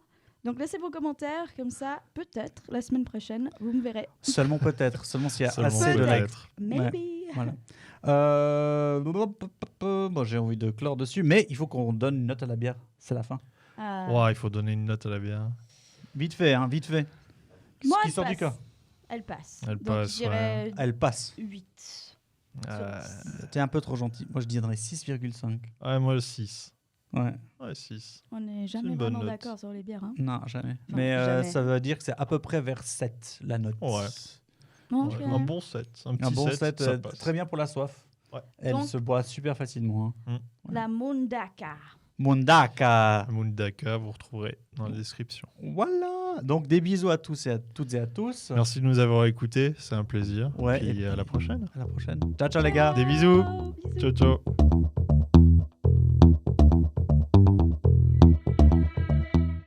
[SPEAKER 3] Donc laissez vos commentaires, comme ça, peut-être la semaine prochaine, vous me verrez.
[SPEAKER 1] Seulement peut-être. Seulement s'il y a
[SPEAKER 2] Seulement
[SPEAKER 1] assez de likes.
[SPEAKER 2] peut-être.
[SPEAKER 3] Maybe.
[SPEAKER 1] Voilà. Bon, j'ai envie de clore dessus. Mais il faut qu'on donne une note à la bière. C'est la fin.
[SPEAKER 2] Ouais, il faut donner une note à la bière.
[SPEAKER 1] Vite fait, hein, vite fait.
[SPEAKER 3] Moi,
[SPEAKER 1] Ce qui
[SPEAKER 3] elle
[SPEAKER 1] sort du
[SPEAKER 3] passe.
[SPEAKER 1] corps.
[SPEAKER 3] Elle passe.
[SPEAKER 2] Elle
[SPEAKER 3] Donc,
[SPEAKER 2] passe,
[SPEAKER 3] je dirais
[SPEAKER 1] Elle passe.
[SPEAKER 3] 8.
[SPEAKER 1] T'es un peu trop gentil. Moi, je dirais 6,5.
[SPEAKER 2] Ouais, moi 6.
[SPEAKER 1] Ouais.
[SPEAKER 2] Ouais, 6.
[SPEAKER 3] On n'est
[SPEAKER 2] C'est
[SPEAKER 3] jamais
[SPEAKER 2] une bonne
[SPEAKER 3] vraiment
[SPEAKER 2] note.
[SPEAKER 3] d'accord sur les bières. Hein.
[SPEAKER 1] Non, jamais.
[SPEAKER 3] Enfin,
[SPEAKER 1] Mais
[SPEAKER 3] jamais.
[SPEAKER 1] ça veut dire que c'est à peu près vers 7, la note.
[SPEAKER 2] Ouais.
[SPEAKER 3] Ok.
[SPEAKER 2] Un bon 7. Un petit
[SPEAKER 1] Un bon
[SPEAKER 2] 7,
[SPEAKER 1] 7,
[SPEAKER 2] ça passe.
[SPEAKER 1] très bien pour la soif.
[SPEAKER 2] Ouais.
[SPEAKER 1] Elle
[SPEAKER 3] Donc-
[SPEAKER 1] se boit super facilement. Hein.
[SPEAKER 3] La Mundaka.
[SPEAKER 1] Mondaka.
[SPEAKER 2] Mundaka, vous retrouverez dans la description.
[SPEAKER 1] Voilà. Donc des bisous à tous et à toutes et à tous.
[SPEAKER 2] Merci de nous avoir écoutés, c'est un plaisir.
[SPEAKER 1] Ouais,
[SPEAKER 2] Et puis
[SPEAKER 1] et
[SPEAKER 2] à la prochaine.
[SPEAKER 1] À la prochaine. Ciao, ciao les gars.
[SPEAKER 2] Des bisous.
[SPEAKER 3] Bisous.
[SPEAKER 2] Ciao, ciao.